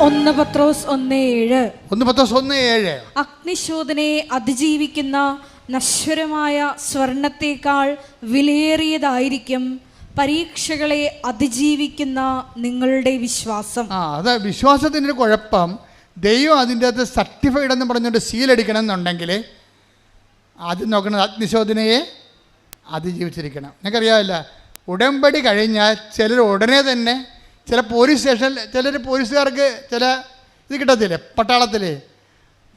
[SPEAKER 3] 1 പത്രോസ് 1:7 അഗ്നിശോധനയെ അതിജീവിക്കുന്ന നശ്വരമായ സ്വർണത്തേക്കാൾ വിലയേറിയതായിരിക്കും പരീക്ഷകളെ അതിജീവിക്കുന്ന നിങ്ങളുടെ വിശ്വാസം.
[SPEAKER 1] അതാ വിശ്വാസത്തിൻ്റെ കുഴപ്പം. ദൈവം അതിൻ്റെ അകത്ത് സർട്ടിഫൈഡ് എന്ന് പറഞ്ഞുകൊണ്ട് സീലടിക്കണം എന്നുണ്ടെങ്കിൽ അത് നോക്കണം അഗ്നിശോധനയെ അതിജീവിച്ചിരിക്കണം. നിങ്ങൾക്കറിയാമല്ല, ഉടമ്പടി കഴിഞ്ഞാൽ ചിലർ ഉടനെ തന്നെ ചില പോലീസ് സ്റ്റേഷനിൽ ചിലർ പോലീസുകാർക്ക് ചില ഇത് കിട്ടത്തില്ലേ,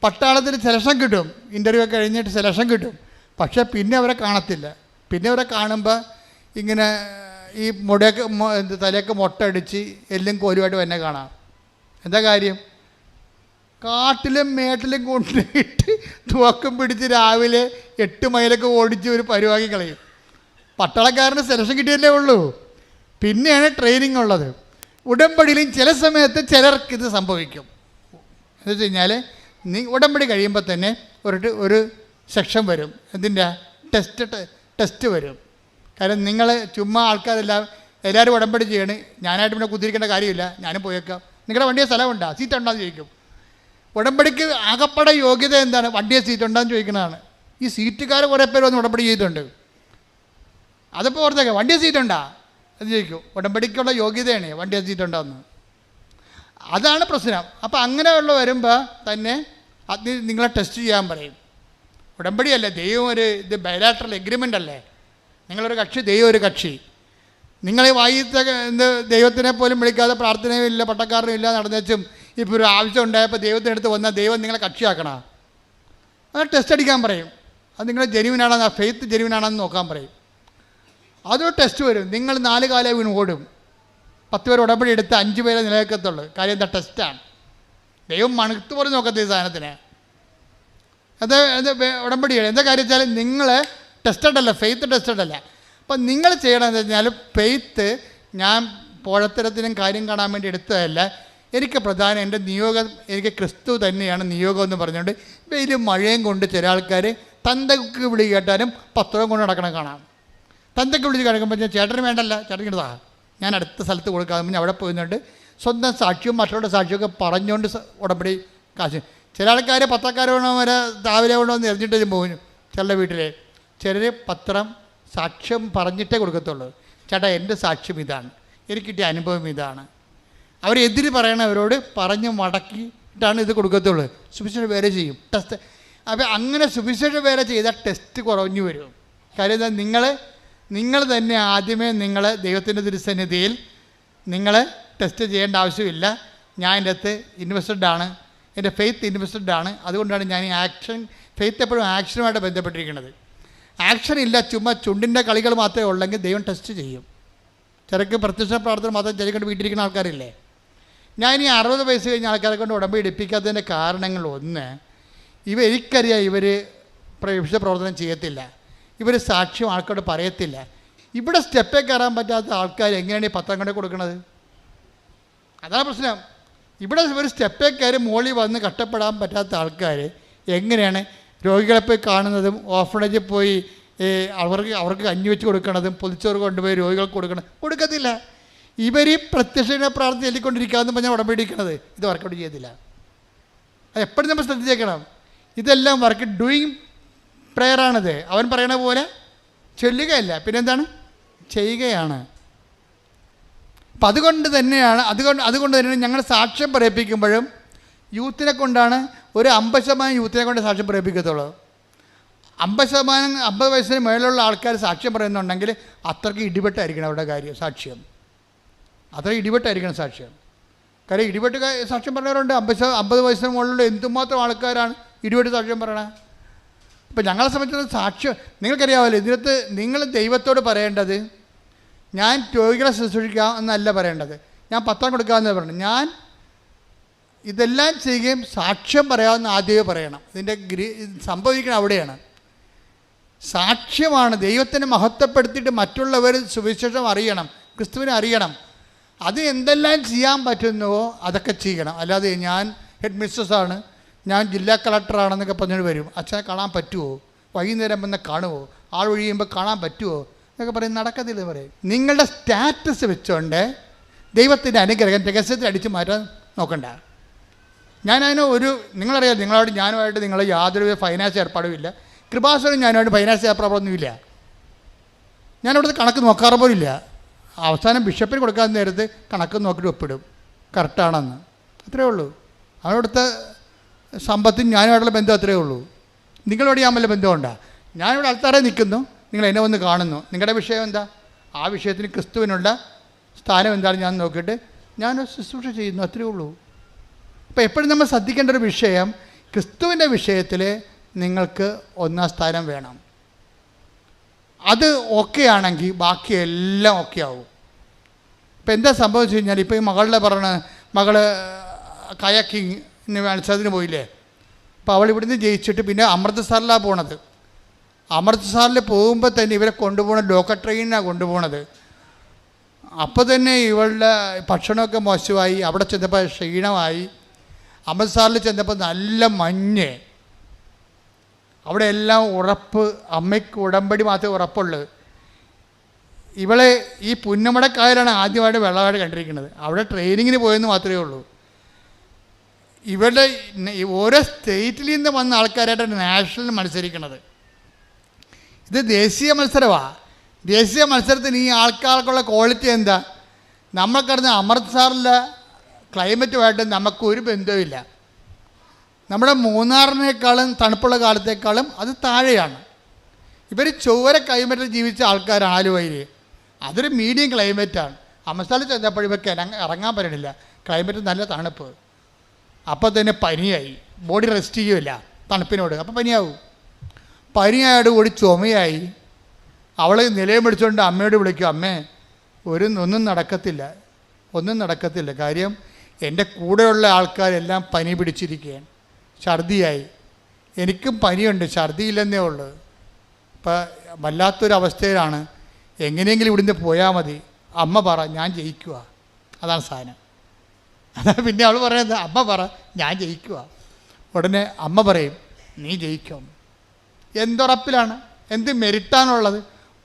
[SPEAKER 1] പട്ടാളത്തിൽ സെലക്ഷൻ കിട്ടും, ഇൻ്റർവ്യൂ ഒക്കെ കഴിഞ്ഞിട്ട് സെലക്ഷൻ കിട്ടും. പക്ഷേ പിന്നെ അവരെ കാണത്തില്ല. പിന്നെ അവരെ കാണുമ്പോൾ ഇങ്ങനെ ഈ തലയൊക്കെ മുട്ടടിച്ച് എല്ലും കോലുമായിട്ട് തന്നെ കാണാം. എന്താ കാര്യം? കാട്ടിലും മേട്ടിലും കൊണ്ടിട്ട് തുവക്കം പിടിച്ച് രാവിലെ 8 മൈലൊക്കെ ഓടിച്ച് ഒരു പരിവാക്കി കളയും. പട്ടാളക്കാരന് സെലക്ഷൻ കിട്ടിയല്ലേ ഉള്ളൂ, പിന്നെയാണ് ട്രെയിനിങ് ഉള്ളത്. ഉടമ്പടിയിലും ചില സമയത്ത് ചിലർക്ക് ഇത് സംഭവിക്കും. എന്ന് വെച്ച് കഴിഞ്ഞാൽ ഉടമ്പടി കഴിയുമ്പോൾ തന്നെ ഒരു സെക്ഷൻ വരും, എന്തിൻ്റെ ടെസ്റ്റ് വരും. കാരണം നിങ്ങൾ ചുമ്മാ എല്ലാവരും ഉടമ്പടി ചെയ്യണം, ഞാനായിട്ട് പിന്നെ കുത്തിരിക്കേണ്ട കാര്യമില്ല, ഞാനും പോയേക്കാം. നിങ്ങളുടെ വണ്ടിയെ സ്ഥലമുണ്ടോ, സീറ്റ് ഉണ്ടോയെന്ന് ചോദിക്കും. ഉടമ്പടിക്ക് ആകപ്പാടെ യോഗ്യത എന്താണ്? വണ്ടിയെ സീറ്റ് ഉണ്ടോയെന്ന് ചോദിക്കുന്നതാണ്. ഈ സീറ്റുകാർ കുറേ പേര് വന്ന് ഉടമ്പടി ചെയ്തിട്ടുണ്ട്. അതിപ്പോൾ ഓർത്തേക്കാം, വണ്ടിയെ സീറ്റ് ഉണ്ടോ എന്ന് ചോദിക്കും. ഉടമ്പടിക്കുള്ള യോഗ്യതയാണ് വണ്ടിയെ സീറ്റ് ഉണ്ടോയെന്ന്. അതാണ് പ്രശ്നം. അപ്പോൾ അങ്ങനെയുള്ള വരുമ്പോൾ തന്നെ അത് നിങ്ങളെ ടെസ്റ്റ് ചെയ്യാൻ പറയും. ഉടമ്പടിയല്ല, ദൈവം ഇത് ബയലാട്രൽ എഗ്രിമെൻ്റ് അല്ലേ. നിങ്ങളൊരു കക്ഷി, ദൈവം ഒരു കക്ഷി. നിങ്ങൾ വായിത്തെ ദൈവത്തിനെ പോലും വിളിക്കാതെ പ്രാർത്ഥനയും ഇല്ല, പട്ടക്കാരനും ഇല്ല നടന്നേച്ചും ഇപ്പോൾ ഒരു ആവശ്യം ഉണ്ടായപ്പോൾ ദൈവത്തിനടുത്ത് വന്നാൽ ദൈവം നിങ്ങളെ കക്ഷിയാക്കണം. അത് ടെസ്റ്റ് അടിക്കാൻ പറയും. അത് നിങ്ങൾ ജെനുവിനാണെന്ന്, ആ ഫെയ്ത്ത് ജെനുവിനാണെന്ന് നോക്കാൻ പറയും. അതൊരു ടെസ്റ്റ് വരും. നിങ്ങൾ 4 കാലം വീണ് ഓടും. 10 പേർ ഉടമ്പടി എടുത്ത് 5 പേരെ നിലനിൽക്കത്തുള്ളൂ. കാര്യം എന്താ? ടെസ്റ്റാണ്. ദൈവം മണുത്ത് പോലും നോക്കത്തെ ഈ സാധനത്തിന്. അത് ഉടമ്പടിയാണ്. എന്താ കാര്യം വെച്ചാൽ നിങ്ങൾ ടെസ്റ്റഡ് അല്ല, ഫെയ്ത്ത് ടെസ്റ്റഡ് അല്ല. അപ്പം നിങ്ങൾ ചെയ്യണമെന്ന് വെച്ചാൽ ഫെയ്ത്ത് ഞാൻ പോഴത്തരത്തിനും കാര്യം കാണാൻ വേണ്ടി എടുത്തതല്ല. എനിക്ക് പ്രധാനം എൻ്റെ നിയോഗം, എനിക്ക് ക്രിസ്തു തന്നെയാണ് നിയോഗം എന്ന് പറഞ്ഞുകൊണ്ട് വെയിലും മഴയും കൊണ്ട് ചില ആൾക്കാർ തന്തക്ക് വിളി കേട്ടാലും പത്രവും കൊണ്ട് നടക്കണം കാണാം. തന്തക്ക് വിളിച്ച് കിടക്കുമ്പോൾ ചേട്ടന് വേണ്ടല്ല, ചേട്ടൻ ഇതാ ഞാൻ അടുത്ത സ്ഥലത്ത് കൊടുക്കാമെന്ന് അവിടെ പോയിന്നുണ്ട് സ്വന്തം സാക്ഷ്യവും മറ്റുള്ള സാക്ഷിയൊക്കെ പറഞ്ഞുകൊണ്ട് ഉടമ്പടി കാശ്. ചില ആൾക്കാർ പത്രക്കാരെ വേണോ വരെ രാവിലെ വേണോ എന്ന് എറിഞ്ഞിട്ട് പോകും. ചില വീട്ടിൽ ചിലർ പത്രം സാക്ഷ്യം പറഞ്ഞിട്ടേ കൊടുക്കത്തുള്ളൂ. ചേട്ടാ എൻ്റെ സാക്ഷ്യം ഇതാണ്, എനിക്ക് കിട്ടിയ അനുഭവം ഇതാണ്. അവരെതിര് പറയണവരോട് പറഞ്ഞ് മടക്കിയിട്ടാണ് ഇത് കൊടുക്കത്തുള്ളൂ. സുവിശേഷ വേല ചെയ്യും ടെസ്റ്റ്. അപ്പോൾ അങ്ങനെ സുവിശേഷ വേല ചെയ്താൽ ടെസ്റ്റ് കുറഞ്ഞു വരും. കാര്യം എന്താ? നിങ്ങൾ തന്നെ ആദ്യമേ നിങ്ങൾ ദൈവത്തിൻ്റെ തിരുസന്നിധിയിൽ നിങ്ങൾ ടെസ്റ്റ് ചെയ്യേണ്ട ആവശ്യമില്ല. ഞാൻ എൻ്റെ അകത്ത് ഇൻവെസ്റ്റഡാണ്, എൻ്റെ ഫെയ്ത്ത് ഇൻവെസ്റ്റഡാണ്. അതുകൊണ്ടാണ് ഞാൻ ഈ ഫെയ്ത്ത് എപ്പോഴും ആക്ഷനുമായിട്ട് ബന്ധപ്പെട്ടിരിക്കുന്നത്. ആക്ഷൻ ഇല്ല, ചുമ്മാ ചുണ്ടിൻ്റെ കളികൾ മാത്രമേ ഉള്ളെങ്കിൽ ദൈവം ടെസ്റ്റ് ചെയ്യും. ചിലക്ക് പ്രത്യക്ഷ പ്രാർത്ഥന മാത്രം ചെറിയ വീട്ടിലിരിക്കുന്ന ആൾക്കാരില്ലേ. ഞാൻ ഈ 60 വയസ്സ് കഴിഞ്ഞ ആൾക്കാരെ കൊണ്ട് ഉടമ്പടി എടുപ്പിക്കാത്തതിൻ്റെ കാരണങ്ങൾ ഒന്ന്, എനിക്കറിയാം ഇവർ വിശുദ്ധ പ്രവർത്തനം ചെയ്യത്തില്ല, ഇവർ സാക്ഷ്യം ആൾക്കാരോട് പറയത്തില്ല. ഇവിടെ സ്റ്റെപ്പേ കയറാൻ പറ്റാത്ത ആൾക്കാർ എങ്ങനെയാണ് ഈ പത്രം കൊണ്ട് കൊടുക്കുന്നത്? അതാണ് പ്രശ്നം. ഇവിടെ ഒരു സ്റ്റെപ്പേ കയറി മോളിൽ വന്ന് കഷ്ടപ്പെടാൻ പറ്റാത്ത ആൾക്കാർ എങ്ങനെയാണ് രോഗികളെ പോയി കാണുന്നതും ഓർഫണേജിൽ പോയി അവർക്ക് കഞ്ഞി വെച്ച് കൊടുക്കണതും പൊതിച്ചോറ് കൊണ്ടുപോയി രോഗികൾക്ക് കൊടുക്കത്തില്ല. ഇവർ ഈ പ്രത്യക്ഷ പ്രാർത്ഥന ചൊല്ലിക്കൊണ്ടിരിക്കാമെന്ന് പറഞ്ഞാൽ ഉടമ്പടിക്കുന്നത് ഇത് വർക്കൗട്ട് ചെയ്യത്തില്ല. അത് എപ്പോഴും നമ്മൾ ശ്രദ്ധിച്ചേക്കണം. ഇതെല്ലാം വർക്ക് ഡൂയിങ് പ്രെയറാണിത്. അവൻ പറയണ പോലെ ചൊല്ലുകയല്ല, പിന്നെന്താണ്? ചെയ്യുകയാണ്. അപ്പം അതുകൊണ്ട് തന്നെയാണ് ഞങ്ങൾ സാക്ഷ്യം പറയിപ്പിക്കുമ്പോഴും യൂത്തിനെ കൊണ്ടാണ്. ഒരു 50% യൂത്തിനെ കൊണ്ട് സാക്ഷ്യം പറയിപ്പിക്കത്തുള്ളൂ. 50 വയസ്സിന് മേലുള്ള ആൾക്കാർ സാക്ഷ്യം പറയുന്നുണ്ടെങ്കിൽ അത്രയ്ക്ക് ഇടിപെട്ടായിരിക്കണം അവരുടെ കാര്യം സാക്ഷ്യം. അത്ര ഇടിപെട്ടായിരിക്കണം സാക്ഷ്യം. കാര്യം ഇടിപെട്ട് സാക്ഷ്യം പറഞ്ഞവരുണ്ട്. 50 വയസ്സിന് മുകളിലുള്ള എന്തുമാത്രം ആൾക്കാരാണ് ഇടിപെട്ട് സാക്ഷ്യം പറയണത്. അപ്പം ഞങ്ങളെ സംബന്ധിച്ചിടത്തോളം സാക്ഷ്യം നിങ്ങൾക്കറിയാമല്ലോ. ഇതിനകത്ത് നിങ്ങൾ ദൈവത്തോട് പറയേണ്ടത് ഞാൻ രോഗികളെ ശുശ്രൂഷിക്കാം എന്നല്ല പറയേണ്ടത്, ഞാൻ പത്രം കൊടുക്കാമെന്ന് പറഞ്ഞു. ഞാൻ ഇതെല്ലാം ചെയ്യുകയും സാക്ഷ്യം പറയാമെന്ന് ആദ്യമേ പറയണം. ഇതിൻ്റെ സംഭവിക്കണം അവിടെയാണ്. സാക്ഷ്യമാണ്. ദൈവത്തിനെ മഹത്വപ്പെടുത്തിയിട്ട് മറ്റുള്ളവർ സുവിശേഷം അറിയണം, ക്രിസ്തുവിനെ അറിയണം. അത് എന്തെല്ലാം ചെയ്യാൻ പറ്റുന്നുവോ അതൊക്കെ ചെയ്യണം. അല്ലാതെ ഞാൻ ഹെഡ് മിസ്ട്രസ്സാണ്, ഞാൻ ജില്ലാ കളക്ടറാണെന്നൊക്കെ പറഞ്ഞിട്ട് വരും. അച്ഛനെ കാണാൻ പറ്റുമോ, വൈകുന്നേരം വന്ന് കാണുമോ, ആൾ ഒഴിയുമ്പോൾ കാണാൻ പറ്റുമോ എന്നൊക്കെ പറയും. നടക്കത്തില്ല പറയും. നിങ്ങളുടെ സ്റ്റാറ്റസ് വെച്ചുകൊണ്ട് ദൈവത്തിൻ്റെ അനുഗ്രഹം രഹസ്യത്തിൽ അടിച്ചു മാറ്റാൻ നോക്കണ്ട. നിങ്ങളറിയാം, ഞാനുമായിട്ട് നിങ്ങൾ യാതൊരു ഫൈനാൻസ് ഏർപ്പാടും ഇല്ല. കൃപാസനം ഞാനുമായിട്ട് ഫൈനാൻസ് ഏർപ്പാടൊന്നുമില്ല. ഞാനവിടുത്തെ കണക്ക് നോക്കാറ് പോലില്ല. അവസാനം ബിഷപ്പിന് കൊടുക്കാൻ നേരത്ത് കണക്ക് നോക്കിയിട്ട് ഒപ്പിടും കറക്റ്റാണെന്ന്. അത്രയേ ഉള്ളൂ. അവനോടുത്തെ സമ്പത്തും ഞാനുമായിട്ടുള്ള ബന്ധം അത്രയേ ഉള്ളൂ. നിങ്ങളോട് ഞാൻ വല്ല ബന്ധമുണ്ടോ? ഞാനിവിടെ ആൾക്കാരെ നിൽക്കുന്നു, നിങ്ങൾ എന്നെ വന്ന് കാണുന്നു. നിങ്ങളുടെ വിഷയം എന്താ? ആ വിഷയത്തിന് ക്രിസ്തുവിനുള്ള സ്ഥാനം എന്താണെന്ന് ഞാൻ നോക്കിയിട്ട് ഞാൻ ശുശ്രൂഷ ചെയ്യുന്നു, അത്രയേ ഉള്ളൂ. അപ്പോൾ എപ്പോഴും നമ്മൾ ശ്രദ്ധിക്കേണ്ട ഒരു വിഷയം, ക്രിസ്തുവിൻ്റെ വിഷയത്തിൽ നിങ്ങൾക്ക് ഒന്നാം സ്ഥാനം വേണം. അത് ഓക്കെ ആണെങ്കിൽ ബാക്കിയെല്ലാം ഓക്കെ ആവും. ഇപ്പം എന്താ സംഭവിച്ചു കഴിഞ്ഞാൽ, ഇപ്പോൾ ഈ മകള് കയാക്കിങ്ങിന് മത്സരത്തിന് പോയില്ലേ. അപ്പോൾ അവൾ ഇവിടുന്ന് ജയിച്ചിട്ട് പിന്നെ അമൃത്സറിലാണ് പോണത്. അമൃത്സറിൽ പോകുമ്പോൾ തന്നെ ഇവരെ കൊണ്ടുപോകണ ലോക്കൽ ട്രെയിനിനാണ് കൊണ്ടുപോകണത്. അപ്പോൾ തന്നെ ഇവളുടെ ഭക്ഷണമൊക്കെ മോശമായി, അവിടെ ചെന്നപ്പോൾ ക്ഷീണമായി. അമൃത്സറിൽ ചെന്നപ്പോൾ നല്ല മഞ്ഞ്, അവിടെ എല്ലാം ഉറപ്പ്, അമ്മയ്ക്ക് ഉടമ്പടി മാത്രമേ ഉറപ്പുള്ളൂ. ഇവളെ ഈ പുന്നമടക്കായലാണ് ആദ്യമായിട്ട് വെള്ളമായിട്ട് കണ്ടിരിക്കുന്നത്. അവിടെ ട്രെയിനിങ്ങിന് പോയെന്ന് മാത്രമേ ഉള്ളൂ. ഇവരുടെ ഓരോ സ്റ്റേറ്റിൽ നിന്ന് വന്ന ആൾക്കാരായിട്ടാണ് നാഷണൽ മത്സരിക്കുന്നത്. ഇത് ദേശീയ മത്സരമാണ്. ദേശീയ മത്സരത്തിന് ഈ ആൾക്കാർക്കുള്ള ക്വാളിറ്റി എന്താ? നമ്മൾ കിടന്ന് അമൃത്സറിലെ ക്ലൈമറ്റുമായിട്ട് നമുക്കൊരു ബന്ധവുമില്ല. നമ്മുടെ മൂന്നാറിനേക്കാളും തണുപ്പുള്ള കാലത്തേക്കാളും അത് താഴെയാണ്. ഇവർ ചൊവ്വര ക്ലൈമറ്റിൽ ജീവിച്ച ആൾക്കാരാണ്. ആലുവയിൽ അതൊരു മീഡിയം ക്ലൈമറ്റാണ്. അമൃത്സറിൽ ചെന്നപ്പോൾ ഇവർക്ക് ഇറങ്ങാൻ പറ്റണില്ല, ക്ലൈമറ്റ് നല്ല തണുപ്പ്. അപ്പോൾ തന്നെ പനിയായി, ബോഡി റെസ്റ്റ് ചെയ്യുമില്ല തണുപ്പിനോട്, അപ്പോൾ പനിയാവും. പനിയായോടുകൂടി ചുമയായി. അവൾ നിലയം പിടിച്ചുകൊണ്ട് അമ്മയോട് വിളിക്കും, അമ്മേ ഒന്നും നടക്കത്തില്ല. കാര്യം എൻ്റെ കൂടെയുള്ള ആൾക്കാരെല്ലാം പനി പിടിച്ചിരിക്കുകയാണ്, ഛർദിയായി. എനിക്കും പനിയുണ്ട്, ഛർദിയില്ലെന്നേ ഉള്ളൂ. ഇപ്പം വല്ലാത്തൊരവസ്ഥയിലാണ്. എങ്ങനെയെങ്കിലും ഇവിടുന്ന് പോയാൽ മതി. അമ്മ പറ ഞാൻ ജയിക്കുക, അതാണ് സാധനം. അതാണ് പിന്നെ അവൾ പറയുന്നത്, അമ്മ പറ ഞാൻ ജയിക്കുക. ഉടനെ അമ്മ പറയും നീ ജയിക്കും. എന്തുറപ്പിലാണ്? എന്ത് മെരിറ്റാണുള്ളത്?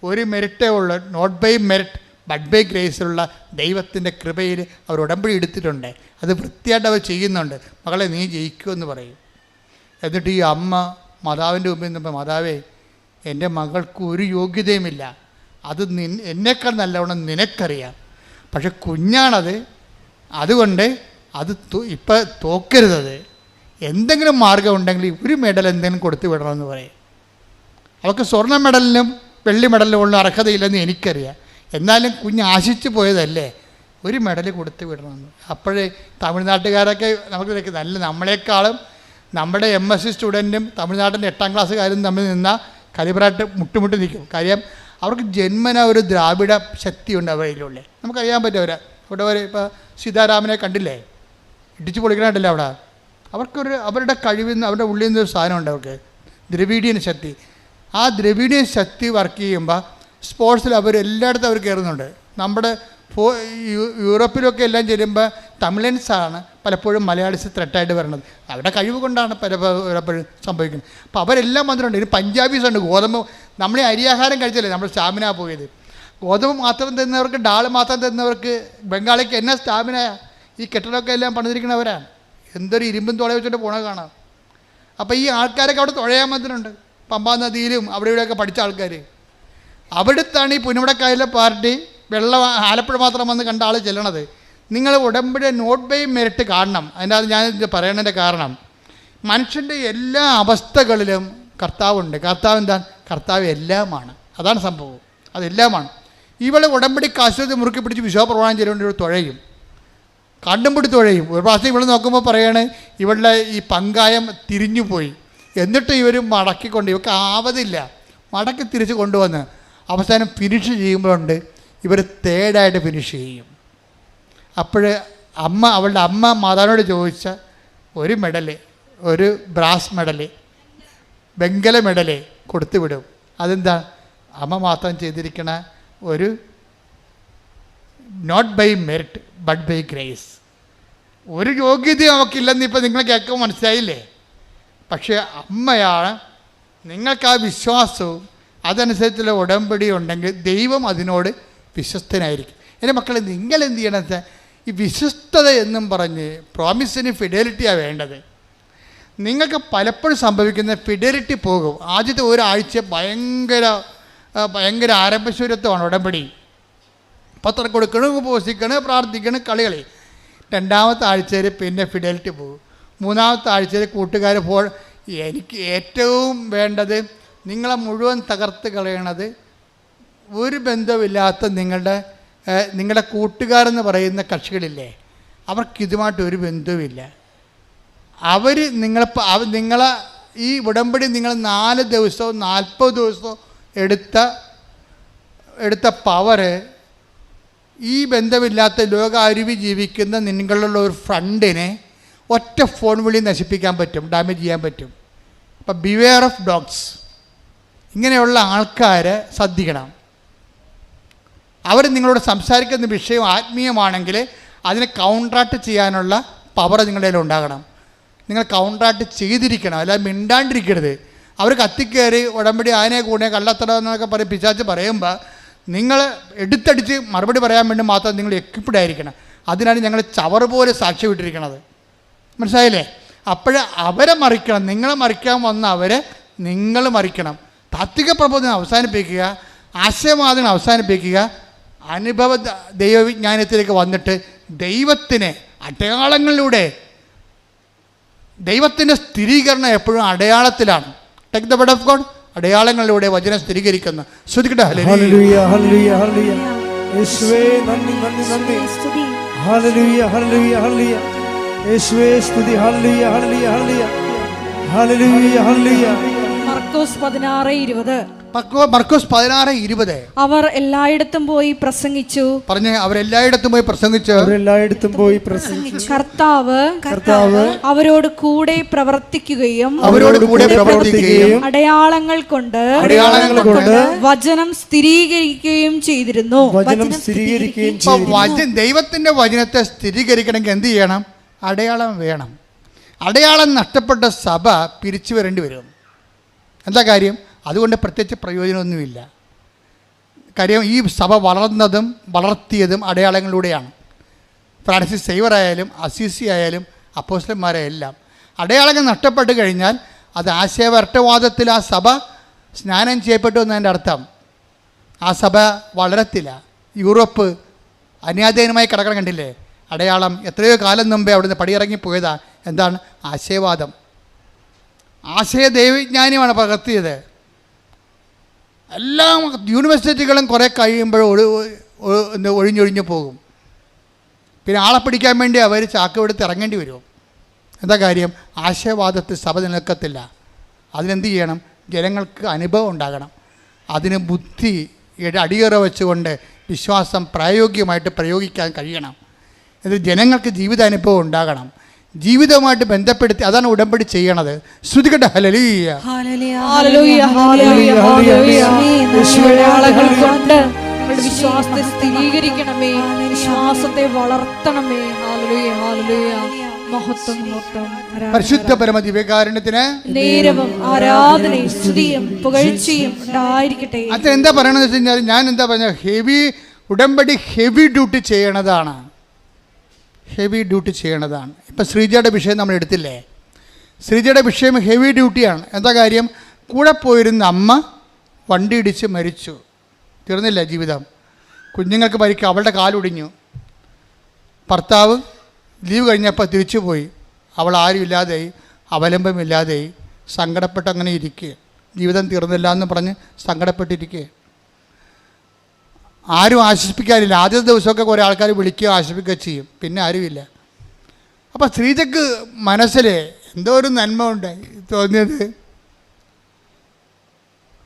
[SPEAKER 1] ഒരു മെരിറ്റേ ഉള്ളൂ. Not by merit but by ഗ്രേസിലുള്ള ദൈവത്തിൻ്റെ കൃപയിൽ അവർ ഉടമ്പടി എടുത്തിട്ടുണ്ട്. അത് വൃത്തിയായിട്ട് അവർ ചെയ്യുന്നുണ്ട്. മകളെ നീ ജയിക്കുമെന്ന് പറയും. എന്നിട്ട് ഈ അമ്മ മാതാവിൻ്റെ മുമ്പിൽ നിന്നപ്പോൾ, മാതാവേ എൻ്റെ മകൾക്ക് ഒരു യോഗ്യതയുമില്ല, അത് എന്നേക്കാൾ നല്ലവണ്ണം നിനക്കറിയാം, പക്ഷെ കുഞ്ഞാണത്, അതുകൊണ്ട് അത് ഇപ്പം തോക്കരുതത്. എന്തെങ്കിലും മാർഗം ഉണ്ടെങ്കിൽ ഒരു മെഡൽ എന്തെങ്കിലും കൊടുത്തു വിടണമെന്ന് പറയും. അവൾക്ക് സ്വർണ്ണ മെഡലിനും വെള്ളി മെഡലിനും ഉള്ള അർഹതയില്ലെന്ന് എനിക്കറിയാം, എന്നാലും കുഞ്ഞ് ആശിച്ചു പോയതല്ലേ, ഒരു മെഡൽ കൊടുത്തു വിടണമെന്ന്. അപ്പോഴേ തമിഴ്നാട്ടുകാരൊക്കെ നമുക്ക് നമ്മളെക്കാളും നമ്മുടെ MSc സ്റ്റുഡൻറ്റും തമിഴ്നാട്ടിൻ്റെ 8ാം ക്ലാസ്സുകാരും തമ്മിൽ നിന്നാൽ കലിബറായിട്ട് മുട്ടുമുട്ടി നിൽക്കും. കാര്യം അവർക്ക് ജന്മന ഒരു ദ്രാവിഡ ശക്തിയുണ്ട് അവരിലുള്ള. നമുക്കറിയാൻ പറ്റും. ഇവിടെ ഇപ്പോൾ സീതാരാമനെ കണ്ടില്ലേ, ഇടിച്ചു പൊളിക്കണമായിട്ടില്ല അവിടെ. അവരുടെ കഴിവിൽ നിന്ന്, അവരുടെ ഉള്ളിൽ നിന്നൊരു സാധനമുണ്ട് അവർക്ക്, ദ്രവീഡിയൻ ശക്തി. ആ ദ്രവീഡിയൻ ശക്തി വർക്ക് ചെയ്യുമ്പോൾ സ്പോർട്സിൽ എല്ലായിടത്തും അവർ കയറുന്നുണ്ട്. നമ്മുടെ യൂറോപ്പിലൊക്കെ എല്ലാം ചെല്ലുമ്പോൾ തമിഴൻസാണ് പലപ്പോഴും മലയാളീസ് ത്രെട്ടായിട്ട് വരുന്നത്. അവരുടെ കഴിവ് കൊണ്ടാണ് പലപ്പോഴും സംഭവിക്കുന്നത്. അപ്പോൾ അവരെല്ലാം വന്നിട്ടുണ്ട്. ഇനി പഞ്ചാബീസുണ്ട്, ഗോതമ്പ്. നമ്മളെ അരിയാഹാരം കഴിച്ചല്ലേ നമ്മൾ സ്റ്റാമിന പോയത്. ഗോതമ്പ് മാത്രം തരുന്നവർക്ക്, ഡാൾ മാത്രം തരുന്നവർക്ക് ബംഗാളിക്ക് എന്നാ സ്റ്റാമിനയാ. ഈ കെട്ടിടമൊക്കെ എല്ലാം പണിതിരിക്കുന്നവരാണ്. എന്തൊരു ഇരുമ്പും തുള വെച്ചിട്ട് പോണത് കാണാം. അപ്പോൾ ഈ ആൾക്കാരൊക്കെ അവിടെ തുഴയാൻ വന്നിട്ടുണ്ട്. പമ്പാ നദിയിലും അവിടെ ഇവിടെയൊക്കെ പഠിച്ച ആൾക്കാർ. അവിടുത്താണ് ഈ പുന്നമടക്കായലിലെ പാർട്ടി ആലപ്പുഴ മാത്രം വന്ന് കണ്ട ആൾ ചെല്ലണത്. നിങ്ങൾ ഉടമ്പടി നോട്ട് ബൈ മെറിറ്റ് കാണണം. അതിൻ്റെ അത് ഞാൻ പറയണതിൻ്റെ കാരണം, മനുഷ്യൻ്റെ എല്ലാ അവസ്ഥകളിലും കർത്താവുണ്ട്. കർത്താവ് എന്താണ്? കർത്താവ് എല്ലാമാണ്. അതാണ് സംഭവം, അതെല്ലാമാണ്. ഇവളെ ഉടമ്പടി കാശ്വതി മുറുക്കി പിടിച്ച് വിശ്വാസപ്രമാണം ചെയ്തുകൊണ്ട് ഒരു തുഴയും, കണ്ടും പിടി തുഴയും. ഒരു പ്രാവശ്യം ഇവൾ നോക്കുമ്പോൾ പറയാണ് ഇവളുടെ ഈ പങ്കായം തിരിഞ്ഞു പോയി. എന്നിട്ട് ഇവർ മടക്കിക്കൊണ്ട്, ഇവർക്ക് ആവതില്ല, മടക്കി തിരിച്ച് കൊണ്ടുവന്ന് അവസാനം ഫിനിഷ് ചെയ്യുമ്പോഴുണ്ട് ഇവർ തേർഡായിട്ട് ഫിനിഷ് ചെയ്യും. അപ്പോൾ അവളുടെ അമ്മ മാതാവിനോട് ചോദിച്ച ഒരു മെഡല്, ഒരു ബ്രാസ് മെഡല്, വെങ്കല മെഡല് കൊടുത്തു വിടും. അതെന്താ? അമ്മ മാത്രം ചെയ്തിരിക്കണ ഒരു not by merit but by grace. ഒരു യോഗ്യതയും അവൾക്കില്ലെന്ന് ഇപ്പോൾ നിങ്ങൾ കേൾക്കുമ്പോൾ മനസ്സിലായില്ലേ? പക്ഷേ അമ്മയാണ്. നിങ്ങൾക്ക് ആ വിശ്വാസവും അതനുസരിച്ചുള്ള ഉടമ്പടി ഉണ്ടെങ്കിൽ ദൈവം അതിനോട് വിശ്വസ്തനായിരിക്കും. എൻ്റെ മക്കളെ, നിങ്ങൾ എന്ത് ചെയ്യണമെന്ന് വെച്ചാൽ ഈ വിശ്വസ്തത എന്നും പറഞ്ഞ് പ്രോമിസിന് ഫിഡലിറ്റിയാണ് വേണ്ടത്. നിങ്ങൾക്ക് പലപ്പോഴും സംഭവിക്കുന്ന ഫിഡലിറ്റി പോകും. ആദ്യത്തെ ഒരാഴ്ച ഭയങ്കര ആരംഭശൂരത്വമാണ് ഉടമ്പടി. പത്രം കൊടുക്കണം, ഉപവസിക്കണം, പ്രാർത്ഥിക്കണം, കളികളി. രണ്ടാമത്തെ ആഴ്ചയിൽ പിന്നെ ഫിഡലിറ്റി പോകും. മൂന്നാമത്തെ ആഴ്ചയിൽ കൂട്ടുകാർ എനിക്ക് ഏറ്റവും വേണ്ടത് നിങ്ങളെ മുഴുവൻ തകർത്ത് കളയണത് ഒരു ബന്ധമില്ലാത്ത നിങ്ങളുടെ കൂട്ടുകാരെന്ന് പറയുന്ന കക്ഷികളില്ലേ, അവർക്കിതുമായിട്ട് ഒരു ബന്ധവുമില്ല. അവർ നിങ്ങളെ ഈ ഉടമ്പടി നിങ്ങൾ 4 ദിവസവും 40 ദിവസവും എടുത്ത പവറ് ഈ ബന്ധമില്ലാത്ത ലോക അരുവി ജീവിക്കുന്ന നിങ്ങളുള്ള ഒരു ഫ്രണ്ടിനെ ഒറ്റ ഫോൺ വിളി നശിപ്പിക്കാൻ പറ്റും, ഡാമേജ് ചെയ്യാൻ പറ്റും. അപ്പം ബിവെയർ ഓഫ് ഡോഗ്സ്. ഇങ്ങനെയുള്ള ആൾക്കാരെ ശ്രദ്ധിക്കണം. അവർ നിങ്ങളോട് സംസാരിക്കുന്ന വിഷയം ആത്മീയമാണെങ്കിൽ അതിനെ കൗണ്ടറാക്ട് ചെയ്യാനുള്ള പവർ നിങ്ങളുടെ കയ്യിൽ ഉണ്ടാകണം. നിങ്ങൾ കൗണ്ടറാക്ട് ചെയ്തിരിക്കണം, അല്ലാതെ മിണ്ടാണ്ടിരിക്കരുത്. അവർ കത്തിക്കയറി ഉടമ്പടി ആനയെ കൂടെ കള്ളത്തടം എന്നൊക്കെ പറയും പിശാച് പറയുമ്പോൾ നിങ്ങൾ എടുത്തടിച്ച് മറുപടി പറയാൻ വേണ്ടി മാത്രം നിങ്ങൾ എക്വിപ്ഡ് ആയിരിക്കണം. അതിനാണ് ഞങ്ങൾ ചവറ് പോലെ സാക്ഷ്യം ഇട്ടിരിക്കണത്. മനസ്സിലായില്ലേ? അപ്പോൾ അവരെ മറിക്കണം. നിങ്ങളെ മറിക്കാൻ വന്ന അവരെ നിങ്ങൾ മറിക്കണം. താത്വിക പ്രബോധനം അവസാനിപ്പിക്കുക, ആശയവാദങ്ങൾ അവസാനിപ്പിക്കുക, അനുഭവ ദൈവവിജ്ഞാനത്തിലേക്ക് വന്നിട്ട് ദൈവത്തിന് അടയാളങ്ങളിലൂടെ, ദൈവത്തിൻ്റെ സ്ഥിരീകരണം എപ്പോഴും അടയാളത്തിലാണ്. Take the word of God. അടയാളങ്ങളിലൂടെ വചനം സ്ഥിരീകരിക്കുന്നു. ശ്രദ്ധിക്കട്ടെ.
[SPEAKER 2] ഹല്ലേലൂയ ഹല്ലേലൂയ ഹല്ലേലൂയ. യേശുവേ നന്ദി നന്ദി നന്ദി. ഹല്ലേലൂയ ഹല്ലേലൂയ ഹല്ലേലൂയ. യേശുവേ സ്തുതി. ഹല്ലേലൂയ ഹല്ലേലൂയ ഹല്ലേലൂയ. ഹല്ലേലൂയ ഹല്ലേലൂയ.
[SPEAKER 3] മർക്കോസ് 16:20.
[SPEAKER 1] മർക്കോസ് 16:20.
[SPEAKER 3] അവർ എല്ലായിടത്തും പോയി പ്രസംഗിച്ചു.
[SPEAKER 1] പറഞ്ഞ അവരെല്ലായിടത്തും പോയി പ്രസംഗിച്ചു.
[SPEAKER 3] കർത്താവ് അവരോട് കൂടെ പ്രവർത്തിക്കുകയും അടയാളങ്ങൾ കൊണ്ട് വചനം സ്ഥിരീകരിക്കുകയും ചെയ്തിരുന്നു.
[SPEAKER 1] ദൈവത്തിന്റെ വചനത്തെ സ്ഥിരീകരിക്കണമെങ്കിൽ എന്ത് ചെയ്യണം? അടയാളം വേണം. അടയാളം നഷ്ടപ്പെട്ട സഭ പിരിച്ചു വരേണ്ടി വരും. എന്താ കാര്യം? അതുകൊണ്ട് പ്രത്യേകിച്ച് പ്രയോജനമൊന്നുമില്ല. കാര്യം ഈ സഭ വളർന്നതും വളർത്തിയതും അടയാളങ്ങളിലൂടെയാണ്. ഫ്രാൻസിസ് സേവർ ആയാലും അസീസി ആയാലും അപ്പോസ്തലന്മാരെല്ലാം അടയാളങ്ങൾ നഷ്ടപ്പെട്ട് കഴിഞ്ഞാൽ അത് ആശയവരട്ടവാദത്തിൽ ആ സഭ സ്നാനം ചെയ്യപ്പെട്ടു എന്നതിൻ്റെ അർത്ഥം. ആ സഭ വളരത്തില്ല. യൂറോപ്പ് അന്യാധീനമായി കിടക്കണം. കണ്ടില്ലേ? അടയാളം എത്രയോ കാലം മുമ്പേ അവിടുന്ന് പടിയിറങ്ങിപ്പോയതാ. എന്താണ്? ആശയവാദം. ആശയ ദൈവവിജ്ഞാനിയാണ് പകർത്തിയത്. എല്ലാ യൂണിവേഴ്സിറ്റികളും കുറേ കഴിയുമ്പോൾ ഒഴിഞ്ഞൊഴിഞ്ഞു പോകും. പിന്നെ ആളെ പിടിക്കാൻ വേണ്ടി അവർ ചാക്കെടുത്ത് ഇറങ്ങേണ്ടി വരും. എന്താ കാര്യം? ആശയവാദത്തിൽ സഭ നിലനിൽക്കത്തില്ല. അതിനെന്ത് ചെയ്യണം? ജനങ്ങൾക്ക് അനുഭവം ഉണ്ടാകണം. അതിന് ബുദ്ധി അടിയറ വെച്ചുകൊണ്ട് വിശ്വാസം പ്രായോഗികമായിട്ട് പ്രയോഗിക്കാൻ കഴിയണം. എന്നിട്ട് ജനങ്ങൾക്ക് ജീവിതാനുഭവം ഉണ്ടാകണം. ജീവിതവുമായിട്ട് ബന്ധപ്പെടുത്തി അതാണ് ഉടമ്പടി ചെയ്യണത്. ശ്രുതികട്ടെ. ഹല്ലേലൂയ
[SPEAKER 3] ഹല്ലേലൂയ ഹല്ലേലൂയ ഹല്ലേലൂയ. അടയാളങ്ങൾ കൊണ്ട് വിശ്വാസത്തെ സ്ഥിരീകരിക്കണമേ, വിശ്വാസത്തെ വളർത്തണമേ. Hallelujah hallelujah. മഹത്വം മഹത്വം.
[SPEAKER 1] പരിശുദ്ധ പരമദിവ്യകാരുണ്യത്തിന് നേരവും
[SPEAKER 3] ആരാധനയും സ്തുതിയും പുകഴ്ചയും ഉണ്ടായിരിക്കട്ടെ.
[SPEAKER 1] അത് എന്താ പറയണമെന്ന് വെച്ച് കഴിഞ്ഞാൽ, ഞാൻ എന്താ പറഞ്ഞ ഉടമ്പടി ഹെവി ഡ്യൂട്ടി ചെയ്യണതാണ്. ഹെവി ഡ്യൂട്ടി ചെയ്യണതാണ്. ഇപ്പം ശ്രീജയുടെ വിഷയം നമ്മൾ എടുത്തില്ലേ? ശ്രീജയുടെ വിഷയം ഹെവി ഡ്യൂട്ടിയാണ്. എന്താ കാര്യം? കൂടെ പോയിരുന്ന അമ്മ വണ്ടി ഇടിച്ച് മരിച്ചു. തീർന്നില്ല ജീവിതം. കുഞ്ഞുങ്ങൾക്ക് പരിക്ക്, അവളുടെ കാലൊടിഞ്ഞു. ഭർത്താവ് ലീവ് കഴിഞ്ഞപ്പോൾ തിരിച്ചു പോയി. അവൾ ആരുമില്ലാതെയായി, അവലംബമില്ലാതെയായി, സങ്കടപ്പെട്ട് അങ്ങനെ ഇരിക്കുക. ജീവിതം തീർന്നില്ല എന്ന് പറഞ്ഞ് സങ്കടപ്പെട്ടിരിക്കുക. ആരും ആശ്വസിപ്പിക്കാനില്ല. ആദ്യത്തെ ദിവസമൊക്കെ കുറേ ആൾക്കാർ വിളിക്കുക, ആശ്വസിപ്പിക്കുക ചെയ്യും. പിന്നെ ആരുമില്ല. അപ്പോൾ ശ്രീജയ്ക്ക് മനസ്സിൽ എന്തോ ഒരു നന്മ ഉണ്ടായി തോന്നിയത്.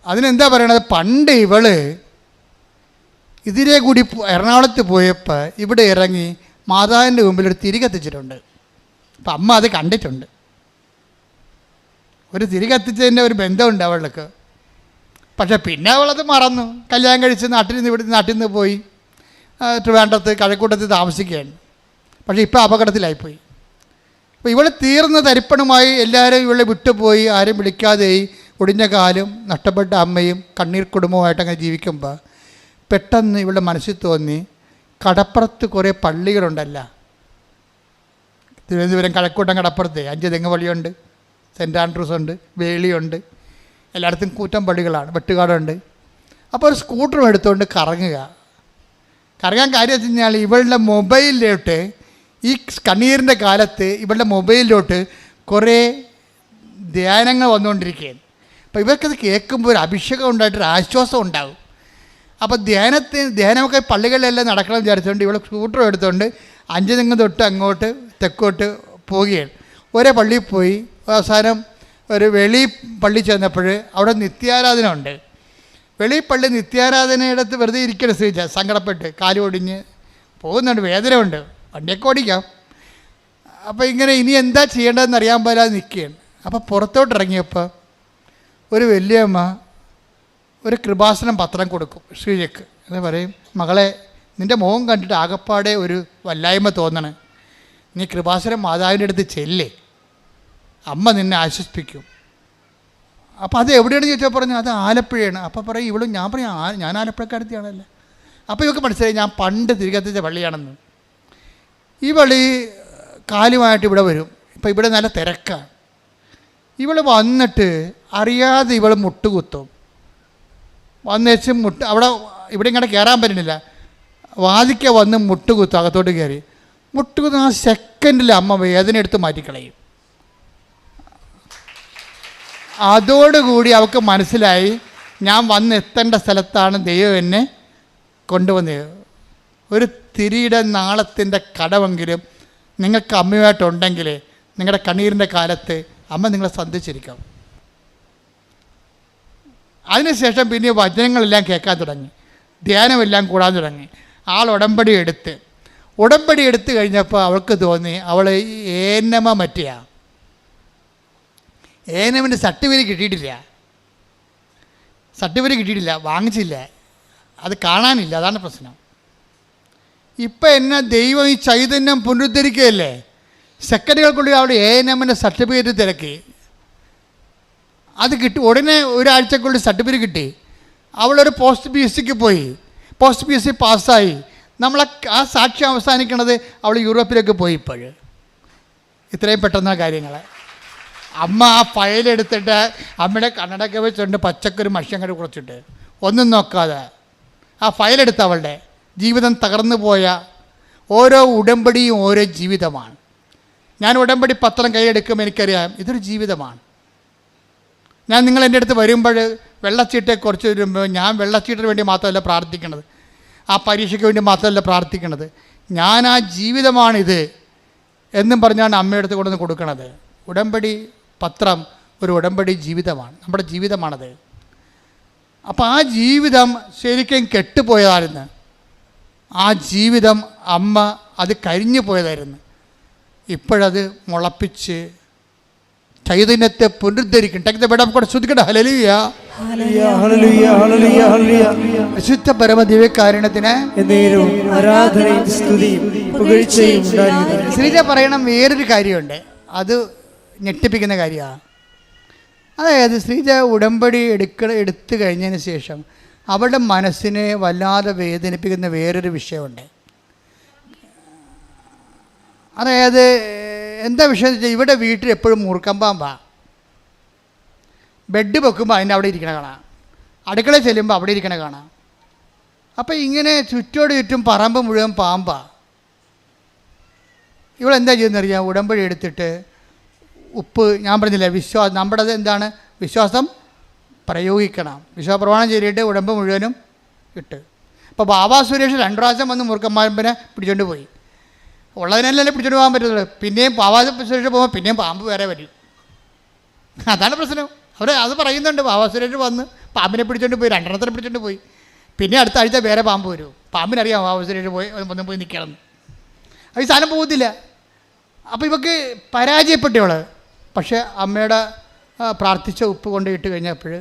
[SPEAKER 1] അതിനെന്താ പറയണത്? പണ്ട് ഇവള് ഇതിലെ കൂടി എറണാകുളത്ത് പോയപ്പോൾ ഇവിടെ ഇറങ്ങി മാതാവിൻ്റെ മുമ്പിൽ ഒരു തിരി കത്തിച്ചിട്ടുണ്ട്. അപ്പം അമ്മ അത് കണ്ടിട്ടുണ്ട്. ഒരു തിരി കത്തിച്ചതിൻ്റെ ഒരു ബന്ധമുണ്ട് അവൾക്ക്. പക്ഷേ പിന്നെ അവളത് മറന്നു. കല്യാണം കഴിച്ച് നാട്ടിൽ നിന്ന് പോയി ട്രിവാൻഡ്രത്ത് കഴക്കൂട്ടത്ത് താമസിക്കുകയാണ്. പക്ഷേ ഇപ്പോൾ അപകടത്തിലായിപ്പോയി. അപ്പോൾ ഇവൾ തീർന്ന തരിപ്പണമായി എല്ലാവരും ഇവളെ വിട്ടുപോയി. ആരും വിളിക്കാതെയായി. ഒടിഞ്ഞ കാലും നഷ്ടപ്പെട്ട അമ്മയും കണ്ണീർ കുടുംബവുമായിട്ട് അങ്ങനെ ജീവിക്കുമ്പോൾ പെട്ടെന്ന് ഇവളുടെ മനസ്സിൽ തോന്നി, കടപ്പുറത്ത് കുറേ പള്ളികളുണ്ടല്ല. തിരുവനന്തപുരം കഴക്കൂട്ടം കടപ്പുറത്ത് 5 തെങ്ങ് പള്ളിയുണ്ട്, സെൻറ്റ് ആൻഡ്രൂസ് ഉണ്ട്, വേളിയുണ്ട്, എല്ലായിടത്തും കൂറ്റം പള്ളികളാണ്, വെട്ടുകാടുണ്ട്. അപ്പോൾ ഒരു സ്കൂട്ടറും എടുത്തുകൊണ്ട് കറങ്ങാൻ കാര്യം വെച്ച് കഴിഞ്ഞാൽ ഇവളുടെ മൊബൈലിലോട്ട് ഈ കണ്ണീരിൻ്റെ കാലത്ത് ഇവളുടെ മൊബൈലിലോട്ട് കുറേ ധ്യാനങ്ങൾ വന്നുകൊണ്ടിരിക്കുകയാണ്. അപ്പോൾ ഇവർക്കത് കേൾക്കുമ്പോൾ ഒരു അഭിഷേകം ഉണ്ടായിട്ടൊരു ആശ്വാസം ഉണ്ടാകും. അപ്പോൾ ധ്യാനമൊക്കെ പള്ളികളിലെല്ലാം നടക്കണം വിചാരിച്ചുകൊണ്ട് ഇവൾ സ്കൂട്ടർ എടുത്തുകൊണ്ട് 5 തെങ്ങ് തൊട്ട് അങ്ങോട്ട് തെക്കോട്ട് പോവുകയാണ്. ഒരേ പള്ളിയിൽ പോയി അവസാനം ഒരു വെളി പള്ളി ചെന്നപ്പോൾ അവിടെ നിത്യാരാധന ഉണ്ട്. വെളി പള്ളി നിത്യാരാധനയിടത്ത് വെറുതെ ഇരിക്കണം ശ്രീജ, സങ്കടപ്പെട്ട് കാല് ഒടിഞ്ഞ് പോകുന്നുണ്ട്, വേദന ഉണ്ട്, വണ്ടിയൊക്കെ ഓടിക്കാം. അപ്പോൾ ഇങ്ങനെ ഇനി എന്താ ചെയ്യേണ്ടതെന്ന് അറിയാൻ പോലാതെ നിൽക്കുകയാണ്. അപ്പോൾ പുറത്തോട്ടിറങ്ങിയപ്പോൾ ഒരു വലിയമ്മ ഒരു കൃപാസനം പത്രം കൊടുക്കും ശ്രീജയ്ക്ക്. എന്ന് പറയും, മകളെ നിൻ്റെ മുഖം കണ്ടിട്ട് ആകപ്പാടെ ഒരു വല്ലായ്മ തോന്നണം, നീ കൃപാസനം മാതാവിൻ്റെ അടുത്ത് ചെല്ലേ, അമ്മ നിന്നെ ആശ്വസിപ്പിക്കും. അപ്പോൾ അത് എവിടെയാണെന്ന് ചോദിച്ചാൽ പറഞ്ഞു അത് ആലപ്പുഴയാണ്. അപ്പോൾ പറയും ഇവളും, ഞാൻ പറയും ഞാൻ ആലപ്പുഴക്കാരത്തിയാണല്ലോ. അപ്പോൾ ഇവർക്ക് മനസ്സിലായി ഞാൻ പണ്ട് തിരികെത്തിച്ച പള്ളിയാണെന്ന്. ഈ പള്ളി കാലുമായിട്ട് ഇവിടെ വരും. ഇപ്പോൾ ഇവിടെ നല്ല തിരക്കാണ്. ഇവൾ വന്നിട്ട് അറിയാതെ ഇവൾ മുട്ടുകുത്തും. വന്നേച്ച് അവിടെ ഇവിടെ ഇങ്ങനെ കയറാൻ പറ്റുന്നില്ല, വാതിക്ക വന്ന് മുട്ടുകുത്തും, അകത്തോട്ട് കയറി മുട്ടുകുത്തും. ആ സെക്കൻഡിൽ അമ്മ വേദന എടുത്ത് മാറ്റിക്കളയും. അതോടുകൂടി അവൾക്ക് മനസ്സിലായി ഞാൻ വന്നെത്തേണ്ട സ്ഥലത്താണ് ദൈവം എന്നെ കൊണ്ടുവന്നത്. ഒരു തിരിയുടെ നാളത്തിൻ്റെ കടമെങ്കിലും നിങ്ങൾക്ക് അമ്മയുമായിട്ടുണ്ടെങ്കിൽ നിങ്ങളുടെ കണ്ണീരിൻ്റെ കാലത്ത് അമ്മ നിങ്ങളെ സന്ധിച്ചിരിക്കും. അതിനുശേഷം പിന്നെ വചനങ്ങളെല്ലാം കേൾക്കാൻ തുടങ്ങി, ധ്യാനമെല്ലാം കൂടാൻ തുടങ്ങി. ആൾ ഉടമ്പടി എടുത്ത് കഴിഞ്ഞപ്പോൾ അവൾക്ക് തോന്നി അവൾ ഏനമ മറ്റിയ ഏനമിൻ്റെ സർട്ടിഫിക്കറ്റ് കിട്ടിയിട്ടില്ല, വാങ്ങിച്ചില്ല, അത് കാണാനില്ല. അതാണ് പ്രശ്നം. ഇപ്പം എന്നെ ദൈവം ഈ ചൈതന്യം പുനരുദ്ധരിക്കുകയല്ലേ, സെക്കൻഡുകൾക്കുള്ളിൽ അവിടെ ഏനമിൻ്റെ സർട്ടിഫിക്കറ്റ് തിരക്കി. അത് കിട്ടി. ഉടനെ ഒരാഴ്ചക്കുള്ളിൽ സർട്ടിഫിക്കറ്റ് കിട്ടി. അവളൊരു പോസ്റ്റ് പി എസ് സിക്ക് പോയി, പോസ്റ്റ് പി എസ് സി പാസ്സായി. നമ്മളെ ആ സാക്ഷ്യം അവസാനിക്കണത് അവൾ യൂറോപ്പിലേക്ക് പോയി. ഇപ്പോഴും ഇത്രയും പെട്ടെന്ന കാര്യങ്ങൾ. അമ്മ ആ ഫയലെടുത്തിട്ട് അമ്മയുടെ കണ്ണടക്കെ വെച്ചുകൊണ്ട് പച്ചക്കൊരു മഷിയങ്ങട് കുറച്ചിട്ട് ഒന്നും നോക്കാതെ ആ ഫയലെടുത്ത് അവളുടെ ജീവിതം തകർന്നു പോയ ഓരോ ഉടമ്പടിയും ഓരോ ജീവിതമാണ്. ഞാൻ ഉടമ്പടി പത്രം കൈയെടുക്കുമ്പോൾ എനിക്കറിയാം ഇതൊരു ജീവിതമാണ്. ഞാൻ നിങ്ങൾ എൻ്റെ അടുത്ത് വരുമ്പോൾ വെള്ളച്ചീട്ടെക്കുറിച്ച് വരുമ്പോൾ ഞാൻ വെള്ളച്ചീട്ടിന് വേണ്ടി മാത്രമല്ല പ്രാർത്ഥിക്കണത്, ആ പരീക്ഷയ്ക്ക് വേണ്ടി മാത്രമല്ല പ്രാർത്ഥിക്കണത്, ഞാൻ ആ ജീവിതമാണിത് എന്നും പറഞ്ഞാണ് അമ്മയുടെ അടുത്ത് കൊണ്ടുവന്ന് കൊടുക്കണത്. ഉടമ്പടി പത്രം ഒരു ഉടമ്പടി ജീവിതമാണ്, നമ്മുടെ ജീവിതമാണത്. അപ്പോൾ ആ ജീവിതം ശരിക്കും കെട്ടുപോയതായിരുന്നു. ആ ജീവിതം അമ്മ അത് കരിഞ്ഞു പോയതായിരുന്നു. ഇപ്പോഴത് മുളപ്പിച്ച് ചൈതന്യത്തെ പുനരുദ്ധരിക്കും. ശ്രദ്ധിക്കട്ടെ. ഹല്ലേലൂയ, വിശുദ്ധ പരമദിവ്യകാരുണ്യത്തിന്
[SPEAKER 2] ആരാധനയും സ്തുതിയും പുകഴ്ചയും ഉണ്ടായിരിക്കട്ടെ.
[SPEAKER 1] ശ്രീജ പറയണം വേറൊരു കാര്യമുണ്ട്, അത് ഞെട്ടിപ്പിക്കുന്ന കാര്യമാണ്. അതായത് ശ്രീജ ഉടമ്പടി എടുത്തു കഴിഞ്ഞതിന് ശേഷം അവളുടെ മനസ്സിനെ വല്ലാതെ വേദനിപ്പിക്കുന്ന വേറൊരു വിഷയമുണ്ട്. അതായത് എന്താ വിഷയം വെച്ചാൽ ഇവിടെ വീട്ടിൽ എപ്പോഴും മൂർക്കം പാമ്പാ. ബെഡ് വെക്കുമ്പോൾ അതിൻ്റെ അവിടെ ഇരിക്കണ കാണാം, അടുക്കളയിൽ ചെല്ലുമ്പോൾ അവിടെ ഇരിക്കണ കാണാം. അപ്പോൾ ഇങ്ങനെ ചുറ്റോട് ചുറ്റും പറമ്പ് മുഴുവൻ പാമ്പാ. ഇവളെന്താ ചെയ്യുന്നറിയാം, ഉടമ്പടി എടുത്തിട്ട് ഉപ്പ്, ഞാൻ പറഞ്ഞില്ല വിശ്വാസം, നമ്മുടെ എന്താണ് വിശ്വാസം പ്രയോഗിക്കണം. വിശ്വാസപ്രമാണം ചെയ്തിട്ട് ഉടമ്പ് മുഴുവനും ഇട്ട്. അപ്പോൾ ബാബാ സുരേഷ് 2 പ്രാവശ്യം വന്ന് മൂർഖന്മാരമ്പനെ പിടിച്ചോണ്ട് പോയി. ഉള്ളതിനല്ലേ പിടിച്ചോണ്ട് പോകാൻ പറ്റുള്ളൂ. പിന്നെയും ബാബാ സുരേഷ് പോകുമ്പോൾ പിന്നെയും പാമ്പ് വേറെ വരും. അതാണ് പ്രശ്നം. അവർ അത് പറയുന്നുണ്ട്, ബാബാ സുരേഷ് വന്ന് പാമ്പിനെ പിടിച്ചോണ്ട് പോയി, 2 എണ്ണത്തിനെ പിടിച്ചോണ്ട് പോയി. പിന്നെ അടുത്ത ആഴ്ച വേറെ പാമ്പ് വരും. പാമ്പിനറിയാം ബാബാ സുരേഷ് ഒന്നും പോയി നിൽക്കണം. അത് ഈ സാധനം പോകത്തില്ല. അപ്പോൾ ഇവക്ക് പരാജയപ്പെട്ടവള്. പക്ഷേ അമ്മയുടെ പ്രാർത്ഥിച്ച ഉപ്പ് കൊണ്ട് ഇട്ട് കഴിഞ്ഞപ്പോൾ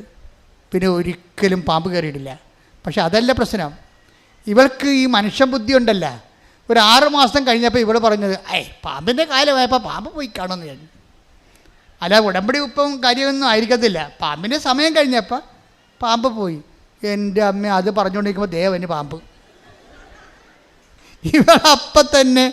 [SPEAKER 1] പിന്നെ ഒരിക്കലും പാമ്പ് കയറിയിട്ടില്ല. പക്ഷെ അതല്ല പ്രശ്നം, ഇവൾക്ക് ഈ മനുഷ്യബുദ്ധി ഉണ്ടല്ല. ഒരു 6 മാസം കഴിഞ്ഞപ്പോൾ ഇവൾ പറഞ്ഞത് പാമ്പിൻ്റെ കാലമായപ്പോൾ പാമ്പ് പോയി കാണുമെന്ന് ഞാൻ. അല്ല ഉടമ്പടി ഉപ്പും കാര്യമൊന്നും ആയിരിക്കത്തില്ല. പാമ്പിൻ്റെ സമയം കഴിഞ്ഞപ്പോൾ പാമ്പ് പോയി. എൻ്റെ അമ്മ അത് പറഞ്ഞുകൊണ്ടിരിക്കുമ്പോൾ ദേവന് പാമ്പ്. ഇവളപ്പം തന്നെ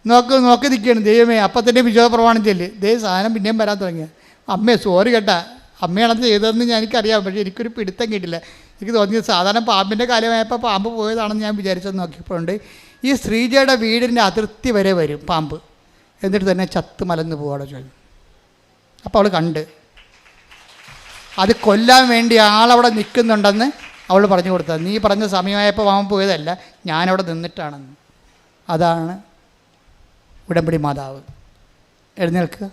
[SPEAKER 1] നോക്കി നിൽക്കുകയാണ്. ദൈവമേ, അപ്പം തന്നെ വിശ്വാസപ്രമാണം ചെല്ല്, സാധനം പിന്നെയും വരാൻ തുടങ്ങിയ. അമ്മേ സോറി കേട്ടാ, അമ്മയാണത് ചെയ്തതെന്ന് എനിക്കറിയാം. പക്ഷേ എനിക്കൊരു പിടുത്തം കിട്ടില്ല. എനിക്ക് തോന്നിയത് സാധാരണ പാമ്പിൻ്റെ കാലമായപ്പോൾ പാമ്പ് പോയതാണെന്ന് ഞാൻ വിചാരിച്ചത്. നോക്കിയപ്പോഴുണ്ട് ഈ ശ്രീജയുടെ വീടിൻ്റെ അതിർത്തി വരെ വരും പാമ്പ്, എന്നിട്ട് തന്നെ ചത്ത് മലന്ന് പോവാടെ ചോദിച്ചു. അപ്പോൾ അവൾ കണ്ട് അത് കൊല്ലാൻ വേണ്ടി ആളവിടെ നിൽക്കുന്നുണ്ടെന്ന് അവൾ പറഞ്ഞു കൊടുത്തത്. നീ പറഞ്ഞ സമയമായപ്പോൾ പാമ്പ് പോയതല്ല, ഞാനവിടെ നിന്നിട്ടാണെന്ന്. അതാണ് ഉടമ്പടി മാതാവ്. എഴുന്നേൽക്കുക.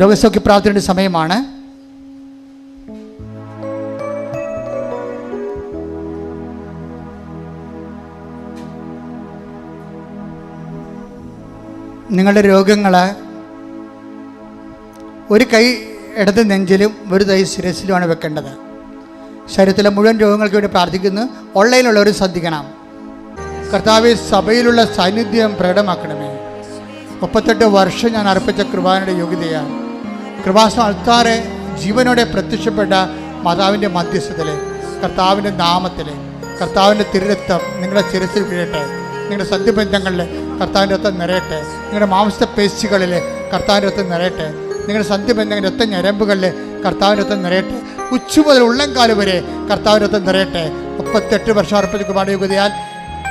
[SPEAKER 1] രോഗസൗഖ്യ പ്രാർത്ഥനയുടെ സമയമാണ്. നിങ്ങളുടെ രോഗങ്ങൾ ഒരു കൈ ഇടത് നെഞ്ചിലും ഒരു കൈ ശിരസിലുമാണ് വെക്കേണ്ടത്. ശരീരത്തിലെ മുഴുവൻ രോഗങ്ങൾക്ക് വേണ്ടി പ്രാർത്ഥിക്കുന്നു. ഓൺലൈനിലുള്ളവർ ശ്രദ്ധിക്കണം. കർത്താവെ, സഭയിലുള്ള സാന്നിധ്യം പ്രകടമാക്കണമേ. 38 വർഷം ഞാൻ അർപ്പിച്ച കൃപാനയുടെ യോഗ്യതയാണ്. കൃപാസന അൾത്താറെ ജീവനോടെ പ്രത്യക്ഷപ്പെട്ട മാതാവിൻ്റെ മധ്യസ്ഥത്തിൽ, കർത്താവിൻ്റെ നാമത്തിൽ, കർത്താവിൻ്റെ തിരുരക്തം നിങ്ങളുടെ ശിരസിൽ വീഴട്ടെ. നിങ്ങളുടെ സന്ധിബന്ധങ്ങളിൽ കർത്താവിൻ്റെ രക്തം നിറയട്ടെ. നിങ്ങളുടെ മാംസപേശികളിൽ കർത്താവിൻ്റെ രക്തം നിറയട്ടെ. നിങ്ങളുടെ സന്ധിബന്ധങ്ങളുടെ രക്ത ഞരമ്പുകളിൽ കർത്താവിൻ്റെ രക്തം നിറയട്ടെ. ഉച്ച മുതൽ ഉള്ളംകാല് വരെ കർത്താവിൻ്റെ രക്തം നിറയട്ടെ. 38 വർഷം അർപ്പിച്ച കൃപാനയുടെ യോഗ്യതയാൽ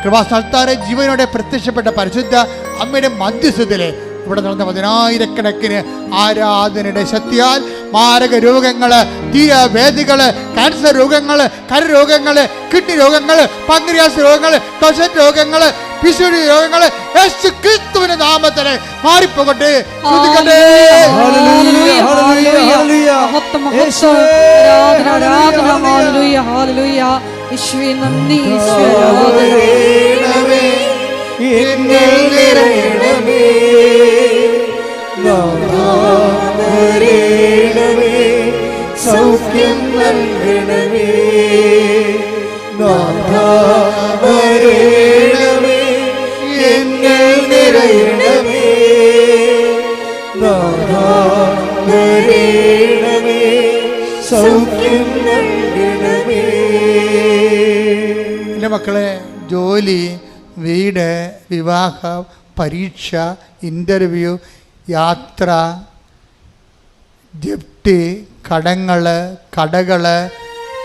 [SPEAKER 1] കൃപാസനത്താറെ ജീവനോടെ പ്രത്യക്ഷപ്പെട്ട പരിശുദ്ധ അമ്മയുടെ മധ്യസ്ഥത്തിൽ ഇവിടെ നടന്ന 10,000-കണക്കിന് ആരാധനയുടെ ശക്തിയാൽ മാരക രോഗങ്ങൾ, തീരവേദികൾ, ക്യാൻസർ രോഗങ്ങൾ, കരരോഗങ്ങൾ, കിഡ്നി രോഗങ്ങൾ, പങ്ക്രിയാസ് രോഗങ്ങൾ, ടൊസറ്റ് രോഗങ്ങൾ, പിശുടി രോഗങ്ങൾ യേശു ക്രിസ്തുവിന്റെ നാമത്തിൽ മാറിപ്പോകട്ടെ.
[SPEAKER 2] സൗഖ്യം നൽകണമേ, എന്നെ നിറയണമേ, സൗഖ്യം നൽകണമേ.
[SPEAKER 1] എൻ്റെ മക്കളെ, ജോലി, വീട്, വിവാഹം, പരീക്ഷ, ഇൻ്റർവ്യൂ, യാത്ര, ജപ്തി, കടങ്ങൾ, കടകൾ,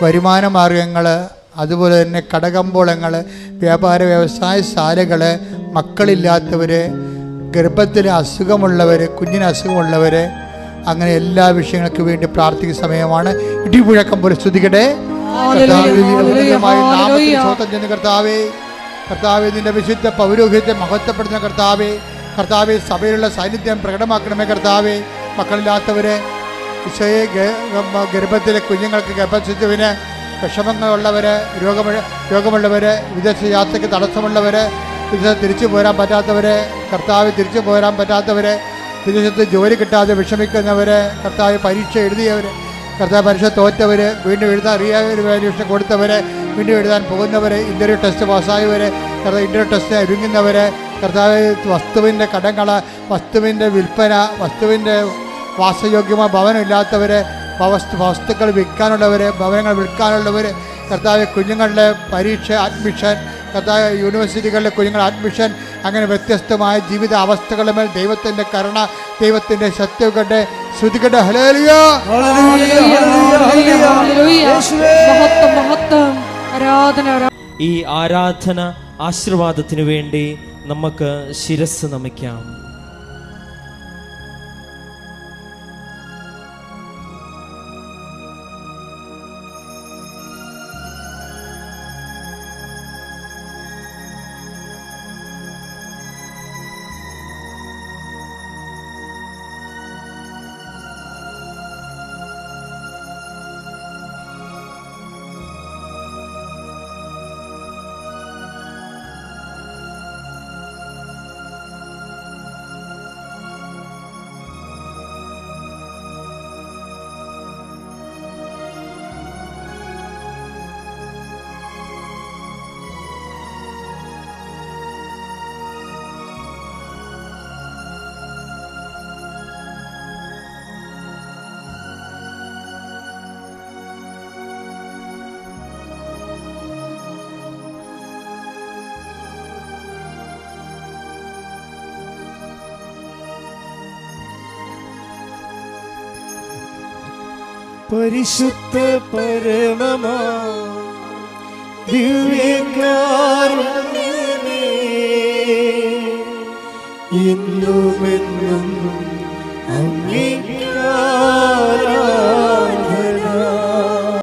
[SPEAKER 1] വരുമാന മാർഗങ്ങൾ, അതുപോലെ തന്നെ കടകമ്പോളങ്ങൾ, വ്യാപാര വ്യവസായശാലകൾ, മക്കളില്ലാത്തവർ, ഗർഭത്തിൽ അസുഖമുള്ളവർ, കുഞ്ഞിന് അസുഖമുള്ളവർ, അങ്ങനെ എല്ലാ വിഷയങ്ങൾക്ക് വേണ്ടി പ്രാർത്ഥിക്കുന്ന സമയമാണ്. ഇടിമുഴക്കം പോലെ സ്തുതിക്കട്ടെ. കർത്താവേ, കർത്താവേ, നിന്റെ വിശുദ്ധ പൗരോഹിത്യത്തെ മഹത്വപ്പെടുന്ന കർത്താവേ, കർത്താവെ, സഭയിലുള്ള സാന്നിധ്യം പ്രകടമാക്കണമേ. കർത്താവെ, മക്കളില്ലാത്തവരെ, ഈശോയെ, ഗർഭത്തിലെ കുഞ്ഞുങ്ങൾക്ക് ഗർഭശിശുവിന് വിഷമങ്ങളുള്ളവർ, രോഗമുള്ളവർ, വിദേശ യാത്രയ്ക്ക് തടസ്സമുള്ളവർ, വിദേശത്ത് തിരിച്ചു പോരാൻ പറ്റാത്തവർ, കർത്താവ് തിരിച്ചു പോരാൻ പറ്റാത്തവർ, വിദേശത്ത് ജോലി കിട്ടാതെ വിഷമിക്കുന്നവർ, കർത്താവ് പരീക്ഷ എഴുതിയവർ, കർത്താവ് പരീക്ഷ തോറ്റവർ, വീണ്ടും എഴുതാൻ അറിയാതെ പരീക്ഷ കൊടുത്തവർ, വീണ്ടും എഴുതാൻ പോകുന്നവർ, ഇൻ്റർവ്യൂ ടെസ്റ്റ് പാസ്സായവർ, കർത്താവ് ഇൻ്റർവ്യൂ ടെസ്റ്റ് ഒരുങ്ങുന്നവർ, കർത്താവ് വസ്തുവിൻ്റെ കടങ്ങൾ, വസ്തുവിൻ്റെ വിൽപ്പന, വസ്തുവിൻ്റെ വാസയോഗ്യമായ ഭവനമില്ലാത്തവർ, വസ്തുക്കൾ വിൽക്കാനുള്ളവർ, ഭവനങ്ങൾ വിൽക്കാനുള്ളവർ, കർത്താവ് കുഞ്ഞുങ്ങളുടെ പരീക്ഷ, അഡ്മിഷൻ, കർത്താവ് യൂണിവേഴ്സിറ്റികളിലെ കുഞ്ഞുങ്ങളുടെ അഡ്മിഷൻ, അങ്ങനെ വ്യത്യസ്തമായ ജീവിത അവസ്ഥകളുടെ മേൽ ദൈവത്തിൻ്റെ കരുണ, ദൈവത്തിൻ്റെ സത്യങ്ങളുടെ ശ്രുതികട്ടെ. ഹല്ലേലൂയ.
[SPEAKER 4] ഈ ആരാധന ആശീർവാദത്തിനു വേണ്ടി നമുക്ക് ശിരസ് നമിക്കാം.
[SPEAKER 2] പരിശുദ്ധ പരമമാ ദിവ്യകാരുണ്യമേ, എന്നുമെന്നും അങ്ങേ